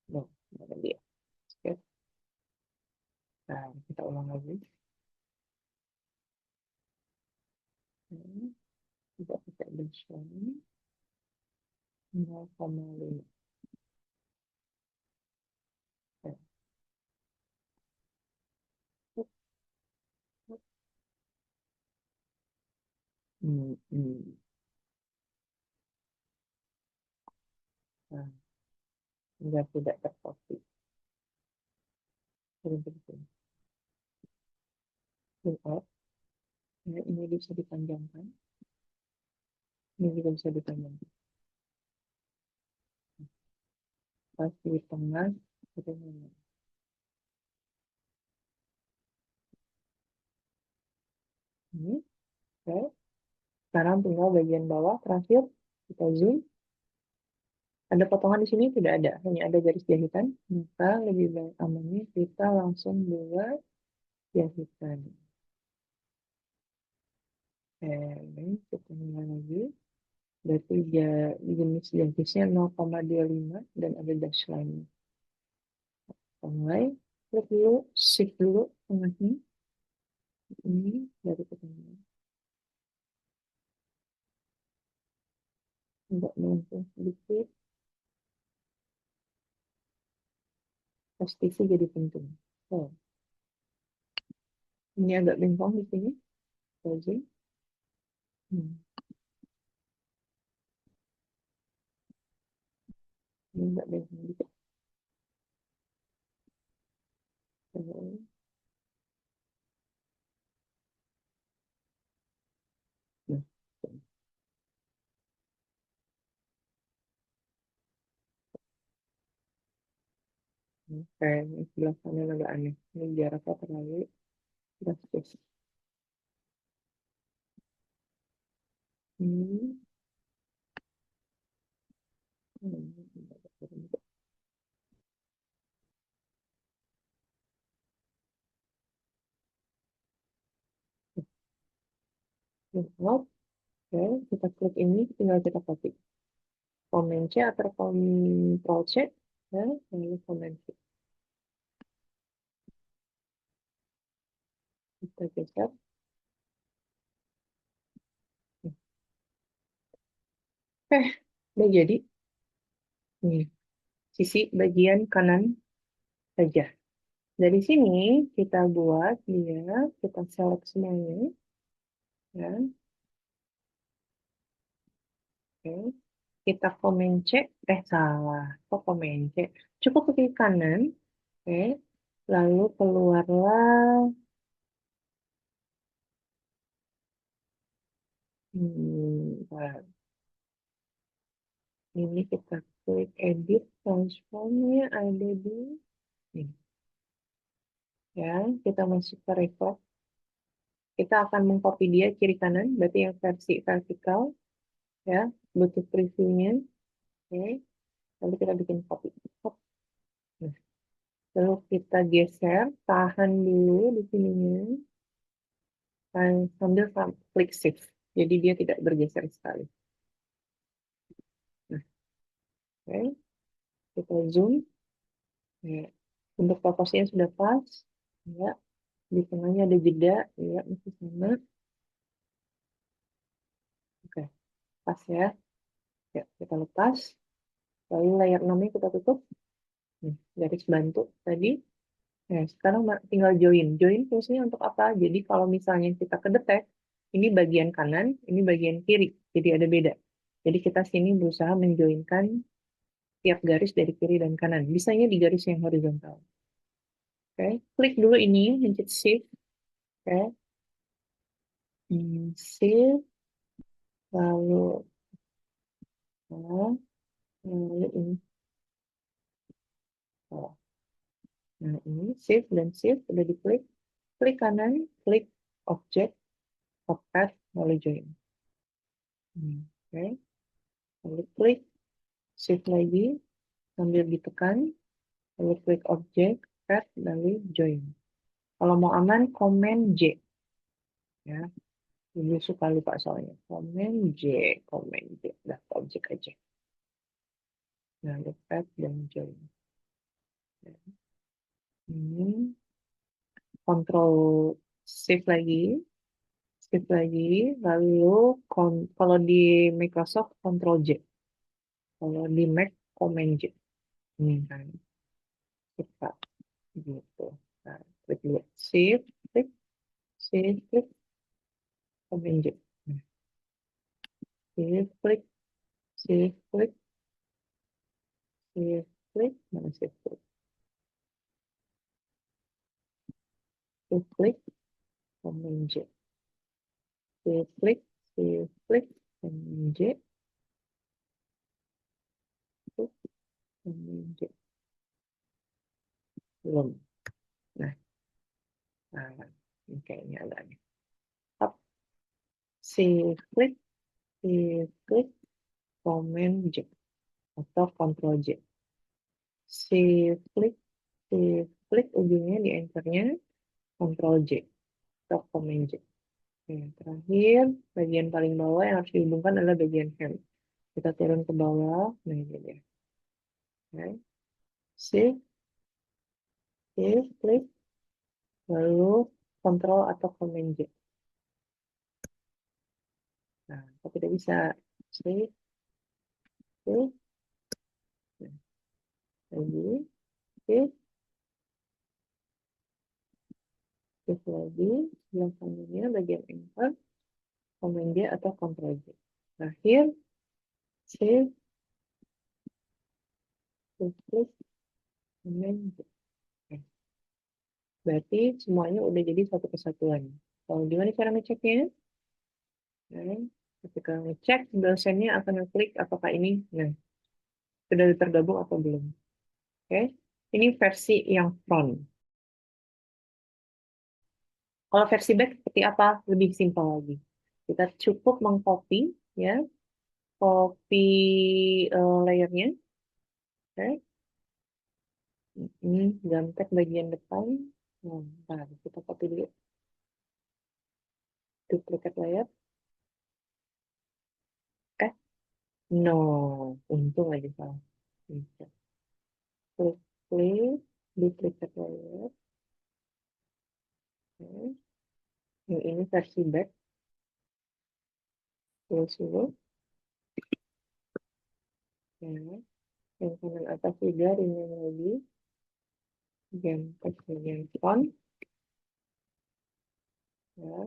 no, ada dia. Oke, nah, kita ulang lagi. Hmm, kita pakai benchmark 0,5. Oke, hop, hop. Nah, hingga tidak terkopi. Turun. Zoom out. Nah, ini bisa dipanjangkan. Ini juga bisa dipanjangkan. Pas di tengah, kita ini. Ini, oke. Sekarang tinggal bagian bawah terakhir. Kita zoom. Ada potongan di sini tidak ada, hanya ada garis jahitan. Maka lebih baik amannya kita langsung buat jahitan. Oke, kita mulai lagi. Berarti jenis garisnya 0,25 dan ada dash line. Mulai, klik dulu, shift dulu tengahnya. Ini dari ketemu. Enggak melengkung sedikit. Pastisi jadi penting. Oh, ini agak bengkong di sini. Closing. Hmm. Ini agak bengkong dikit. Oke. Nah, oke, ini sebelah kanan agak aneh. Ini jaraknya terlalu drastis. Hmm. Hmm. Oke, kita klik ini, tinggal kita copy. Command C atau Ctrl C, ya, lalu Command C. Kita geser. Oke, udah jadi. Nih, sisi bagian kanan saja. Dari sini kita buat dia, kita select semuanya, ya. Oke, kita komen C, salah, kok komen C? Cukup ke kiri kanan, oke. Lalu keluarlah, bentar. Ini kita klik edit transformnya ada di ini, ya. Kita masuk ke record, kita akan mengcopy dia kiri kanan, berarti yang versi vertikal, ya. Butuh previewnya, oke. Lalu kita bikin copy. Nah, lalu kita geser, tahan dulu di sininya, dan sambil klik shift. Jadi dia tidak bergeser sekali. Nah, oke, kita zoom. Ya, untuk proporsinya sudah pas. Ya, di tengahnya ada jeda. Ya, masih sama. Oke, pas ya. Ya, kita lepas. Lalu layer 6-nya kita tutup. Garis bantu tadi. Nah, sekarang tinggal join. Join fungsinya untuk apa? Jadi kalau misalnya kita kedetek, Ini bagian kanan, ini bagian kiri. Jadi ada beda. Jadi kita sini berusaha menjoinkan tiap garis dari kiri dan kanan. Bisanya di garis yang horizontal. Oke, klik dulu ini, pencet shift. Oke, shift, lalu, nah, lalu ini. Oh. Nah, ini shift dan shift udah diklik. Klik kanan, klik objek, path, lalu join. Oke, lalu klik shift lagi sambil ditekan, lalu klik objek, path, lalu join. Kalau mau aman, Command J. Ya, ini suka lupa soalnya. Command J, Command J. Udah, objek aja. Lalu path dan join. Ya. Ini Control Shift lagi, Shift lagi, lalu kalau di Microsoft Control J, kalau di Mac Command J. Ini kan, kita gitu. Nah, klik dulu. Shift, klik, Shift, klik, Command J. Nah, Shift, klik, Shift, klik, Shift, klik, mana Shift, klik, Shift, klik, Command J. Shift, klik, Shift, klik, Command J, klik, Command J. Belum. Nah, ini kayaknya ada nih. Up, Shift, klik, Shift, klik, Command J atau Control J. Shift klik, Shift klik ujungnya di enternya, Control J atau Command J. Yang terakhir, bagian paling bawah yang harus dihubungkan adalah bagian hand. Kita turun ke bawah, nah ini dia. Okay. Shift, Shift klik, lalu Control atau Command J. Nah, kalau tidak bisa, Shift, Shift, nah, lagi, Shift, Shift lagi, sebelah kanannya bagian enter, Command J atau Control J. Terakhir, Shift, Shift klik, Command J. Oke. Berarti semuanya udah jadi satu kesatuan. Kalau gimana cara ngeceknya? Nah, ketika ngecek, dosennya akan ngeklik apakah ini nah, sudah tergabung atau belum. Oke, ini versi yang front. Kalau versi back seperti apa? Lebih simpel lagi. Kita cukup mengcopy, ya, copy layernya. Oke, ini gamtek bagian depan. Nah, bentar, kita copy dulu. Duplicate layer. No, untung aja salah. Klik, klik, duplicate layer. Oke. Yang ini versi back. Terus dulu. Ya. Yang kanan atas juga rename lagi. Bagian text, bagian font. Ya.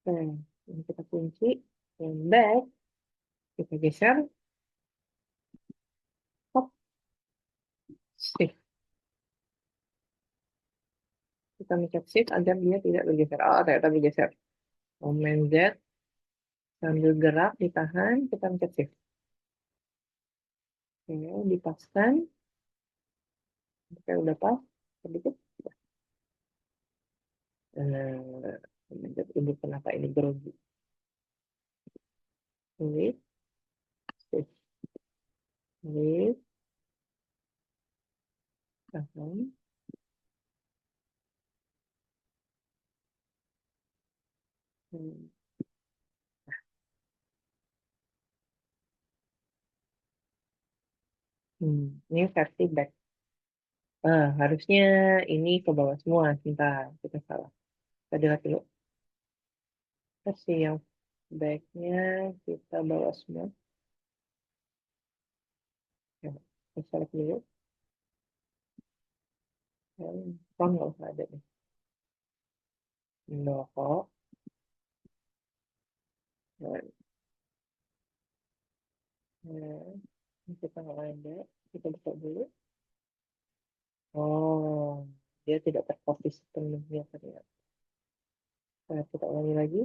Nah, ini kita kunci. Yang back, kita geser. Hop, shift. Kita mencet shift agar dia tidak bergeser. Oh, ternyata bergeser. Command Z. Sambil gerak, ditahan. Kita mencet shift. Oke, dipaskan. Oke, udah pas. Sedikit. Ibu kenapa ini grogi? Wait, shift, wait, tahan. Ini versi back. Harusnya ini ke bawah semua. Sebentar, kita salah. Tadi lihat dulu. Versi yang backnya kita bawa semua. Ya, kita select dulu. Font nggak usah ada nih. Loh kok. Nah, nah, ini kita nggak ada. Kita buka dulu. Oh, dia tidak terkopi sepenuhnya ternyata. Nah, kita ulangi lagi.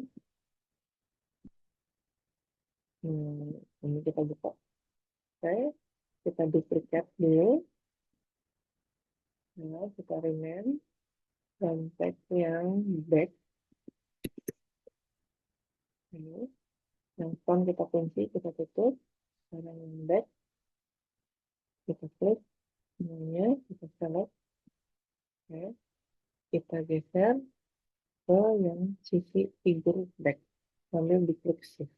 Ini kita buka. Oke, kita duplicate dulu. Nah, kita rename. Sampai yang back. Ini. Yang front kita kunci, kita tutup. Sekarang yang back, kita klik. Semuanya, kita select. Oke, kita geser ke yang sisi figur back. Sambil diklik shift.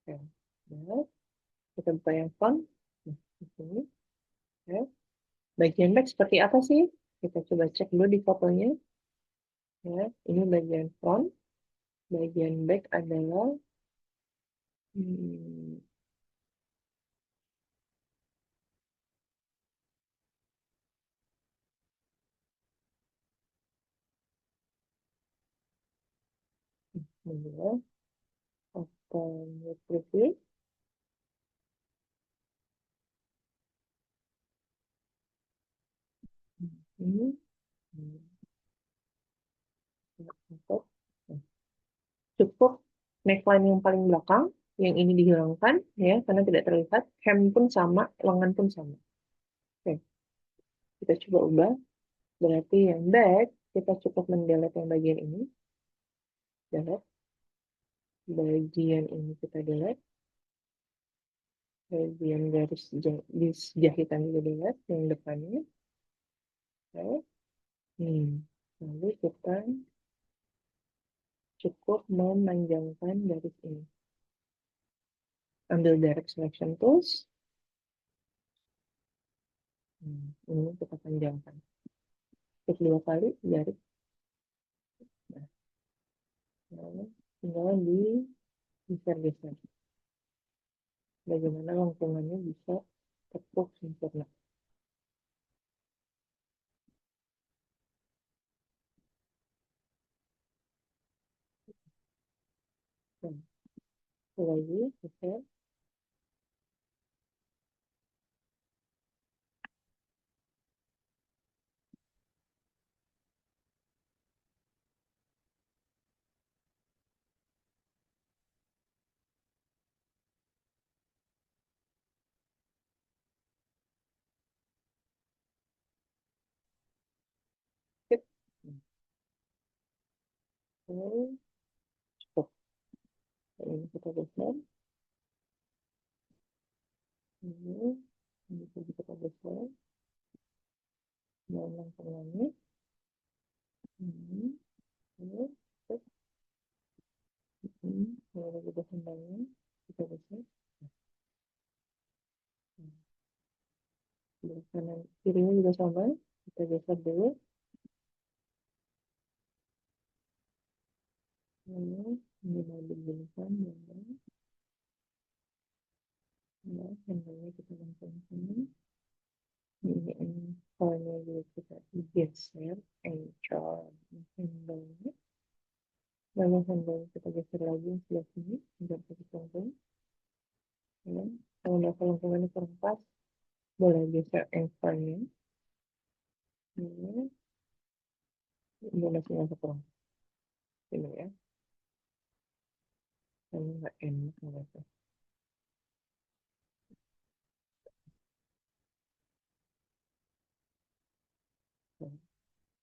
Oke. Nah, kita buka yang front. Nah, di sini. Oke. Bagian back seperti apa sih? Kita coba cek dulu di fotonya. Ya, ini bagian front. Bagian back adalah hmm, ini ya, open with preview. Ini hmm, untuk nah, cukup neckline yang paling belakang, yang ini dihilangkan ya karena tidak terlihat. Hem pun sama, lengan pun sama. Oke, kita coba ubah. Berarti yang back kita cukup mendelete yang bagian ini, delete. Bagian ini kita delete. Bagian garis jahitan juga delete yang depannya. Oke. Lalu kita cukup memanjangkan garis ini. Ambil direct selection tools. Ini kita panjangkan. Klik 2 kali garis. Nah, lalu tinggal geser-geser. Bagaimana lengkungannya bisa tekuk sempurna. Nah, lagi geser. Sip. Lalu cukup. Ini kita geser. Ini kita geser. Dan lengkungannya. Ini. Lalu, sip. Lalu kita kembali. Kita geser. Sebelah kanan kirinya juga sama. Kita geser dulu. Lalu ini mau diginikan. Ya, handle-nya kita langsung sini. Ini handle-nya juga kita geser. Enter handle-nya. Lalu handle kita geser lagi sebelah sini. Agar kita tunggu. Ya. Kalau udah kelengkungannya kurang pas, boleh geser anchor-nya. Ini. Ini masih masuk kurang. Ini ya. Ini nggak enak. Nggak.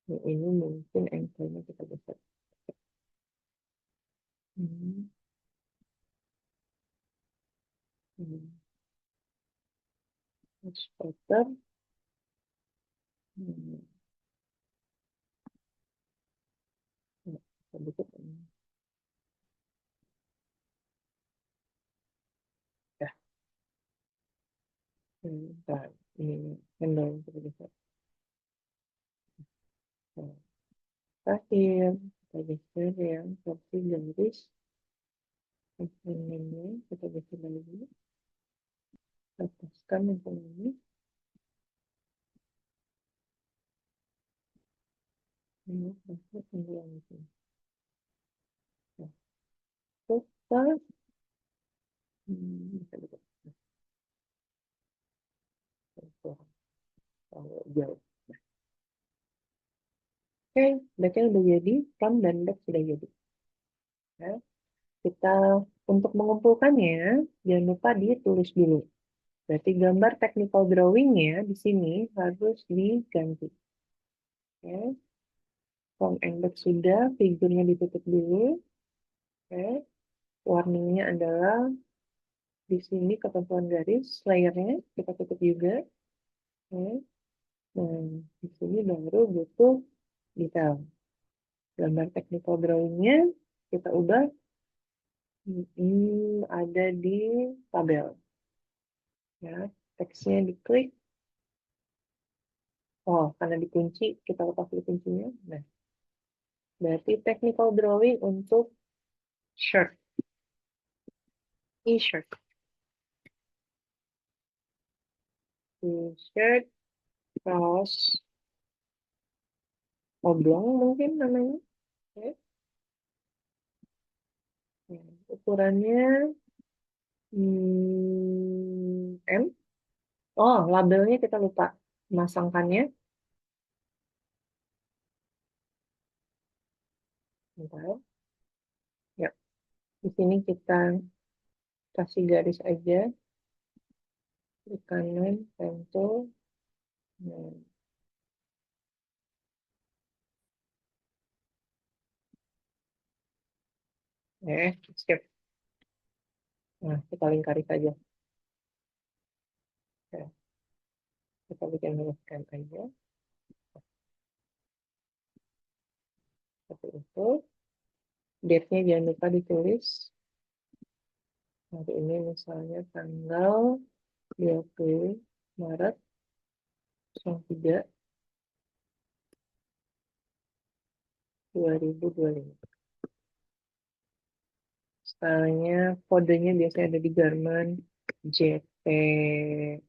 Ini mungkin anchor-nya kita geser. Hmm. Hmm. Exporter. Hmm. Ya, kita butuh ini. Ya, bentar. Ini handle kita geser. Nah, terakhir, kita geser yang versi garis. Ini kita geser lagi. Lepaskan yang ini. Ini masuk yang sini. lupa. Bisa lupa. Kalau jauh. Oke, backnya udah jadi, front dan back sudah jadi. Ya, kita untuk mengumpulkannya, jangan lupa ditulis dulu. Berarti gambar technical drawing-nya di sini harus diganti. Ya, front and back sudah, figurnya ditutup dulu. Oke, warningnya adalah di sini ketentuan garis, layernya kita tutup juga. Oke, dan di sini baru butuh detail. Gambar technical drawing-nya kita ubah ada di tabel. Ya, teksnya diklik. Oh, karena dikunci, kita lepas dulu kuncinya. Nah, berarti technical drawing untuk shirt, t-shirt, t-shirt, kaos oblong mungkin namanya. Ya. Ya, ukurannya M. Oh, labelnya kita lupa memasangkannya. Bentar. Ya, di sini kita kasih garis aja di kanan, pentul. Nah, skip. Nah, kita lingkari saja. Ya, kita bikin luruskan aja. Seperti itu. Date-nya jangan lupa ditulis. Hari ini misalnya tanggal 20 Maret 03 2025. Stylenya, kodenya biasanya ada di Garmin JPMR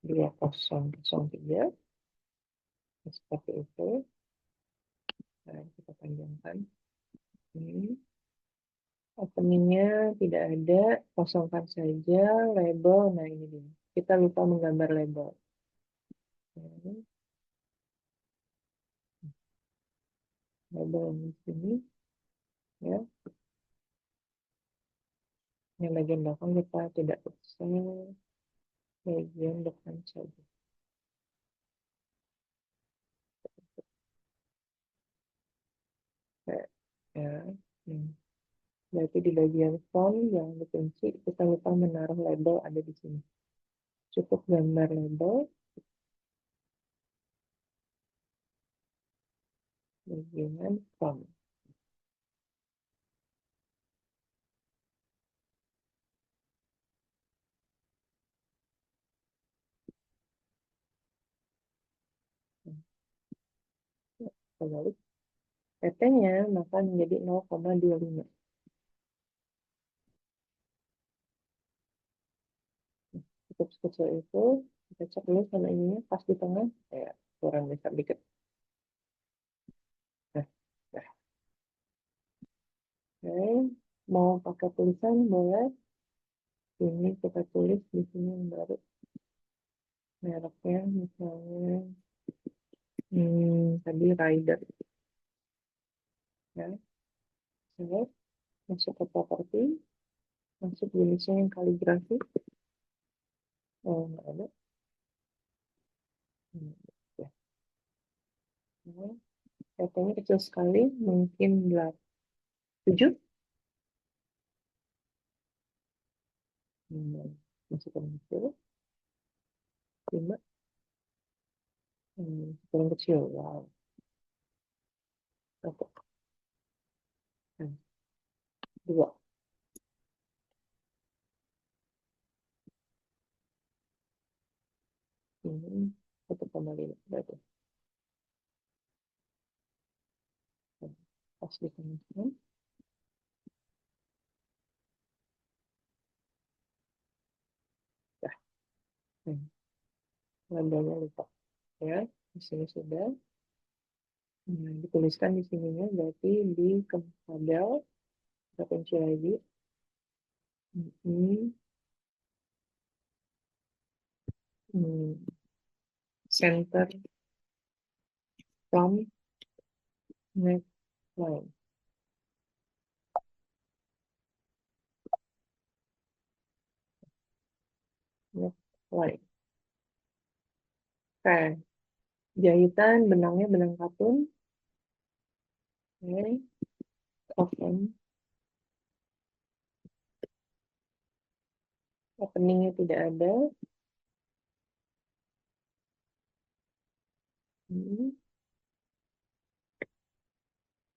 2003. Seperti itu. Nah, kita panjangkan. Ini. Openingnya tidak ada, kosongkan saja label. Nah, ini dia. Kita lupa menggambar label. Nah, label di sini, ya. Yang bagian belakang kita tidak usah, bagian depan saja. Ya. Berarti di bagian font yang dikunci, kita lupa menaruh label ada di sini. Cukup gambar label, bagian font. Kembali. PT-nya maka menjadi 0,25. Cukup sekecil itu, kita cek dulu sama ininya, pas di tengah, ya kurang besar dikit. Nah, nah. Oke, mau pakai tulisan boleh. Ini kita tulis di sini yang baru. Mereknya misalnya, tadi Rider. Ya, select, masuk ke properti, masuk jenisnya yang kaligrafi. Oh, nggak ada. Ya. Nah, katanya kecil sekali, mungkin 7. Masuk ke kecil, 5. Kurang kecil, wow. Satu, 2. Ini 1,5 berarti. Pas di tengah. Nah, labelnya lupa. Ya, di sini sudah. Dituliskan di sininya berarti di tabel Kita kunci lagi. Hmm. Hmm. Center from neckline. Neckline. Oke. Jahitan benangnya benang katun. Oke. Open. Openingnya tidak ada. Hmm.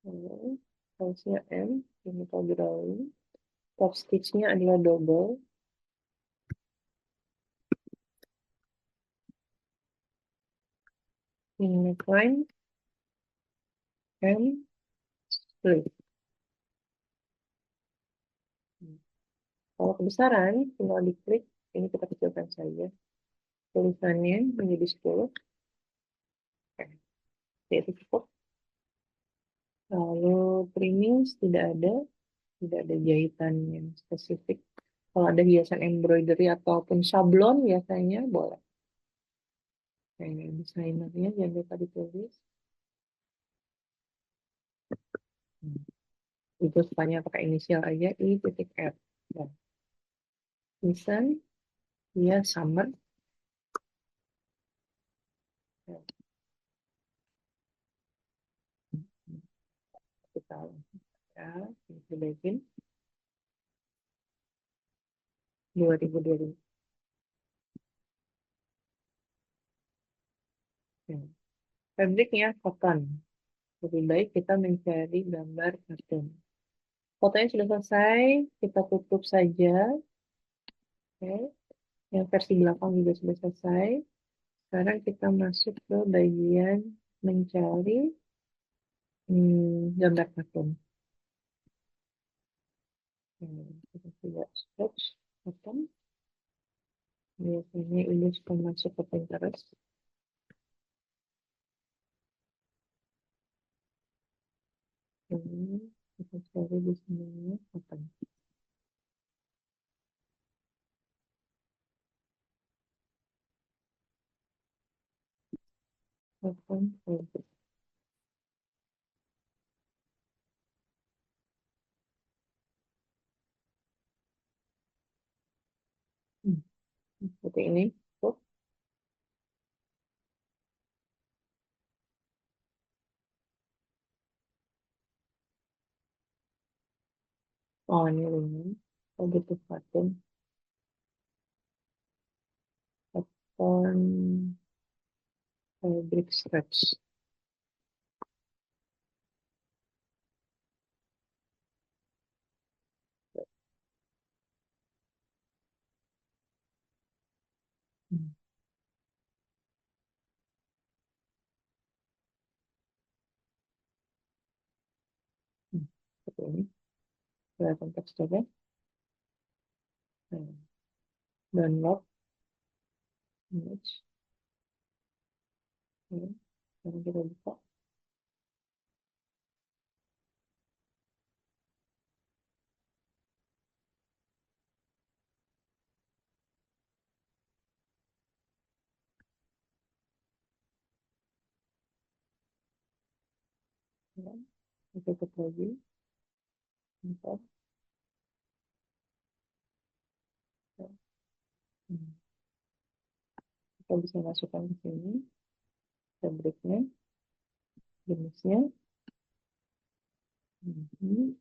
Oke. Size-nya M. Ini drawing. Top stitch-nya adalah double. Ini neckline. M. Sleeve. Kalau kebesaran, tinggal diklik. Ini kita kecilkan saja. Tulisannya menjadi 10. Oke. Itu cukup. Lalu trimmings tidak ada jahitan yang spesifik. Kalau ada hiasan embroidery ataupun sablon biasanya boleh. Kayak desainernya jangan lupa ditulis. Hmm. Itu supaya pakai inisial aja I titik F. Dan season, ya summer. Kita ya, perbaikin 2020. Ya. Fabriknya cotton. Lebih baik kita mencari gambar kartun. Fotonya sudah selesai, kita tutup saja. Oke. Yang versi belakang juga sudah selesai. Sekarang kita masuk ke bagian mencari gambar kartun. Kita coba search kartun. Biasanya ini suka masuk ke Pinterest. Kita cari di sini kartun. Kartun. Seperti ini. Oh, oh ini ringan. Oh gitu kartun. Kartun fabric stretch. Hmm. Seperti ini. Kelihatan teksturnya. Nah, download image. Ini. Sekarang kita buka. Ya. Kita tutup lagi. Bentar. Ya. Hmm. Kita bisa masukkan ke sini. Fabriknya. Jenisnya. Hmm.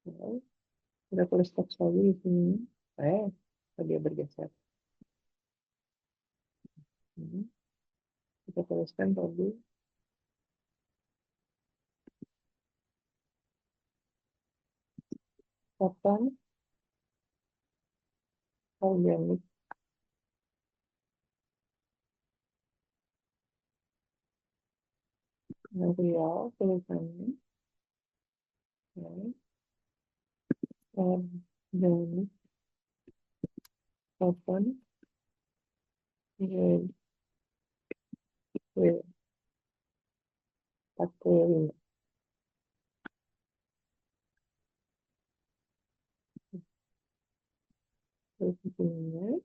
Ya. Kita tulis teks lagi di sini. Dia bergeser. Hmm. Kita tuliskan tadi. Kapan organik material tulisannya. Ya. Organik kapan with 45. Intinya,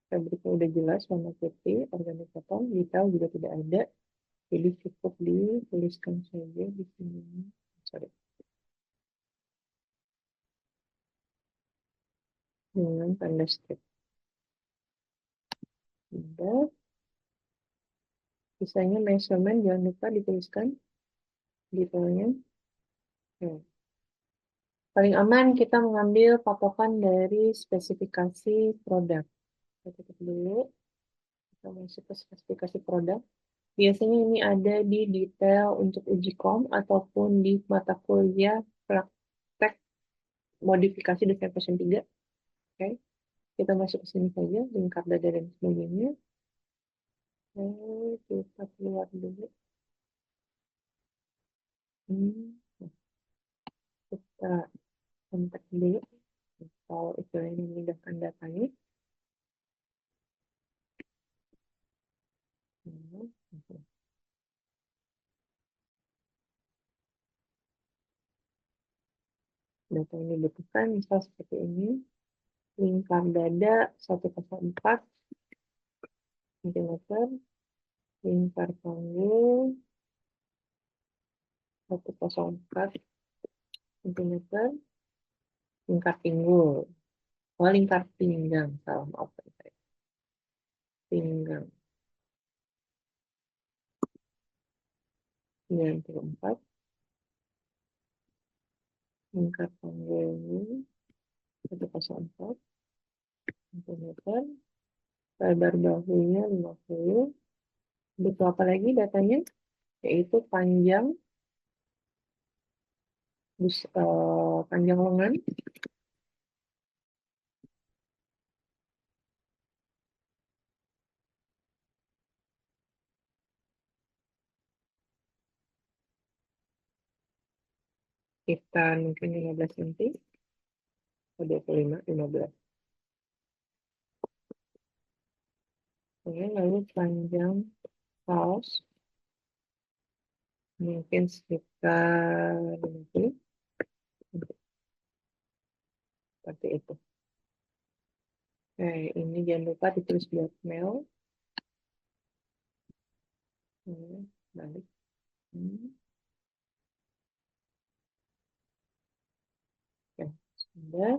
fabriknya udah jelas warna putih, organik cotton, detail juga tidak ada. Jadi cukup dituliskan saja di sini. Sorry. Dengan tanda strip. Udah. Sisanya measurement jangan lupa dituliskan detailnya. Oke. Paling aman kita mengambil patokan dari spesifikasi produk. Kita tutup dulu. Kita masuk ke spesifikasi produk. Biasanya ini ada di detail untuk uji kom ataupun di mata kuliah praktek modifikasi desain version 3. Oke, kita masuk ke sini saja, lingkar dada dan sebagainya. Oke, kita keluar dulu. Hmm, kita kontak dulu. Kalau istilahnya memindahkan datanya. Hmm, oke. Data ini dibutuhkan, misal seperti ini. Lingkar dada 104 cm, lingkar panggul 104 cm, lingkar pinggul. Oh, lingkar pinggang, salah maaf saya. Pinggang 94, lingkar panggul 104 cm, lebar bahunya 50. Butuh apa lagi datanya? Yaitu panjang panjang lengan sekitar mungkin 15 cm atau 25, 15. Oke, lalu panjang kaos mungkin sekitar 50, seperti itu. Oke, ini jangan lupa ditulis blackmail. Balik. Hmm. Oke, sudah.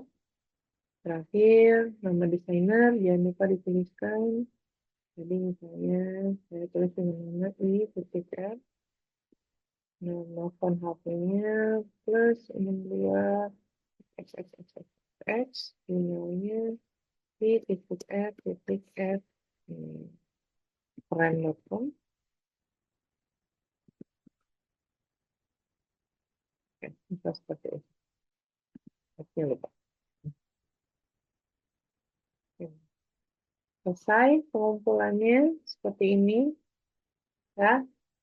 Terakhir, nama desainer jangan lupa dituliskan. Jadi misalnya saya tulis dengan nama I, titik F, nama phone HP-nya, plus 62 XXXX, emailnya I, titik F, titik F, keren.com. Oke, bisa seperti itu. Oke, lupa. Oke. Selesai pengumpulannya seperti ini. Ya.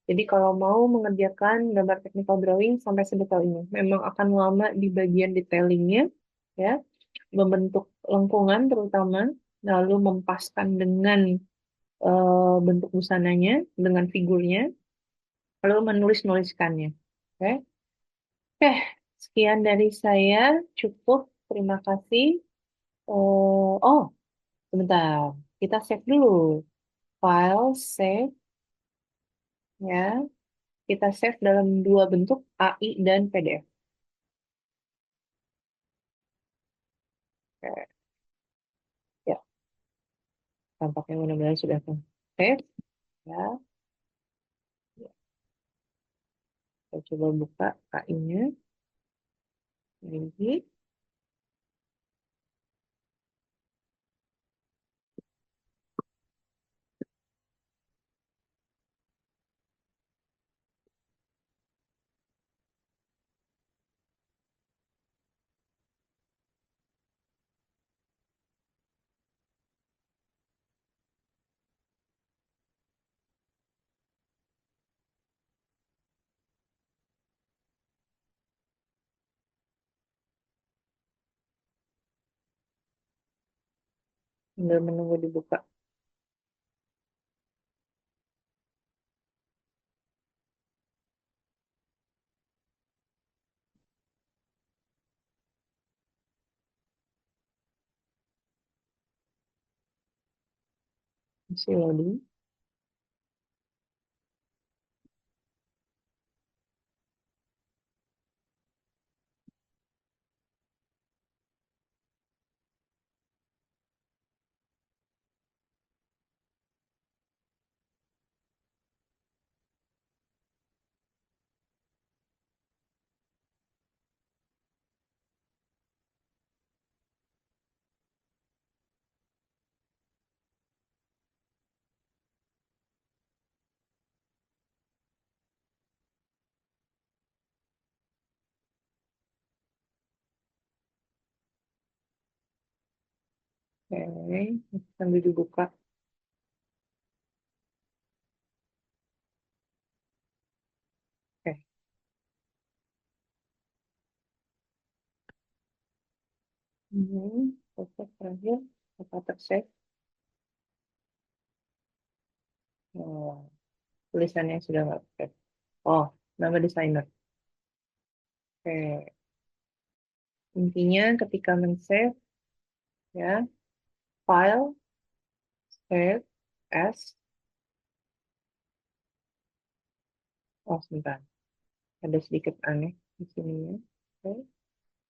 Jadi kalau mau mengerjakan gambar technical drawing sampai sedetail ini, memang akan lama di bagian detailingnya, ya, membentuk lengkungan terutama, lalu mempaskan dengan bentuk busananya, dengan figurnya, lalu menulis-nuliskannya. Oke, Oke, sekian dari saya, cukup. Terima kasih. Oh, sebentar, kita save dulu. File save, ya. Kita save dalam dua bentuk, AI dan PDF. Oke, ya, tampaknya mudah-mudahan sudah save. Ya, saya coba buka KI-nya. Lagi. Sambil menunggu dibuka. Masih loading. Oke, sambil dibuka. Oke. Oke, terakhir apa tersave? Oh, tulisannya sudah nggak aktif. Oh, nama desainer. Oke, intinya ketika men-save ya, file save as. Oh, sebentar. Ada sedikit aneh di sini ya. Oke,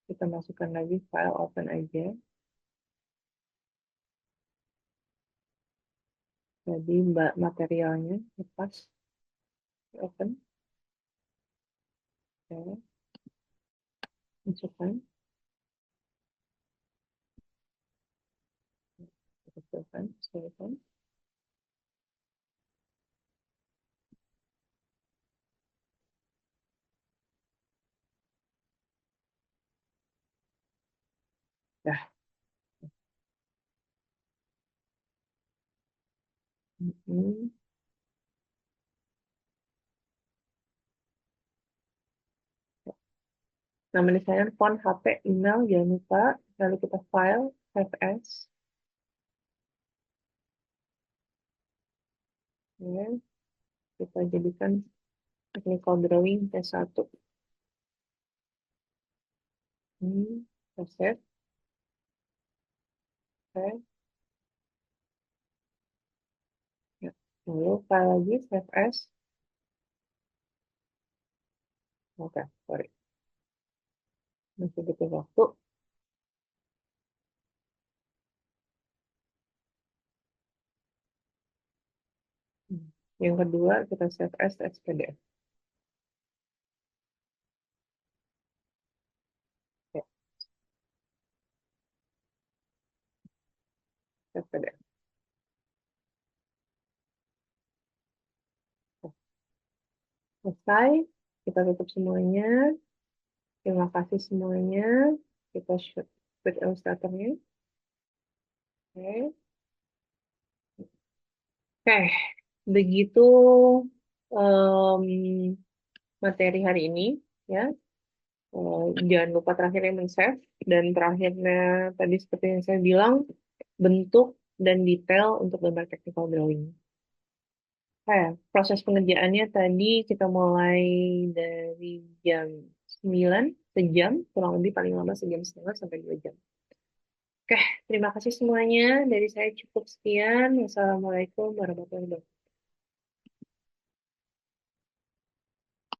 kita masukkan lagi file open aja. Jadi materialnya lepas open. Oke, masukkan. Masukkan. Masukkan. Dah. Hmm. Nama desainer, font, HP, email, jangan lupa. Lalu kita file, save as. Ya, kita jadikan technical drawing T1. Kita save. Oke. Ya. Lalu file lagi, save as. Oke, sorry. Masih butuh waktu. Hmm. Yang kedua, kita save as PDF. Ya, save PDF. Oke, selesai. Kita tutup semuanya. Terima kasih semuanya. Kita shoot Illustrator-nya. Oke. Oke, begitu em, materi hari ini ya. Jangan lupa terakhirnya men-save dan terakhirnya tadi seperti yang saya bilang bentuk dan detail untuk gambar technical drawing. Proses pengerjaannya tadi kita mulai dari jam 9 sejam, kurang lebih paling lama sejam setengah sampai 2 jam. Oke, terima kasih semuanya. Dari saya cukup sekian. Wassalamualaikum warahmatullahi wabarakatuh.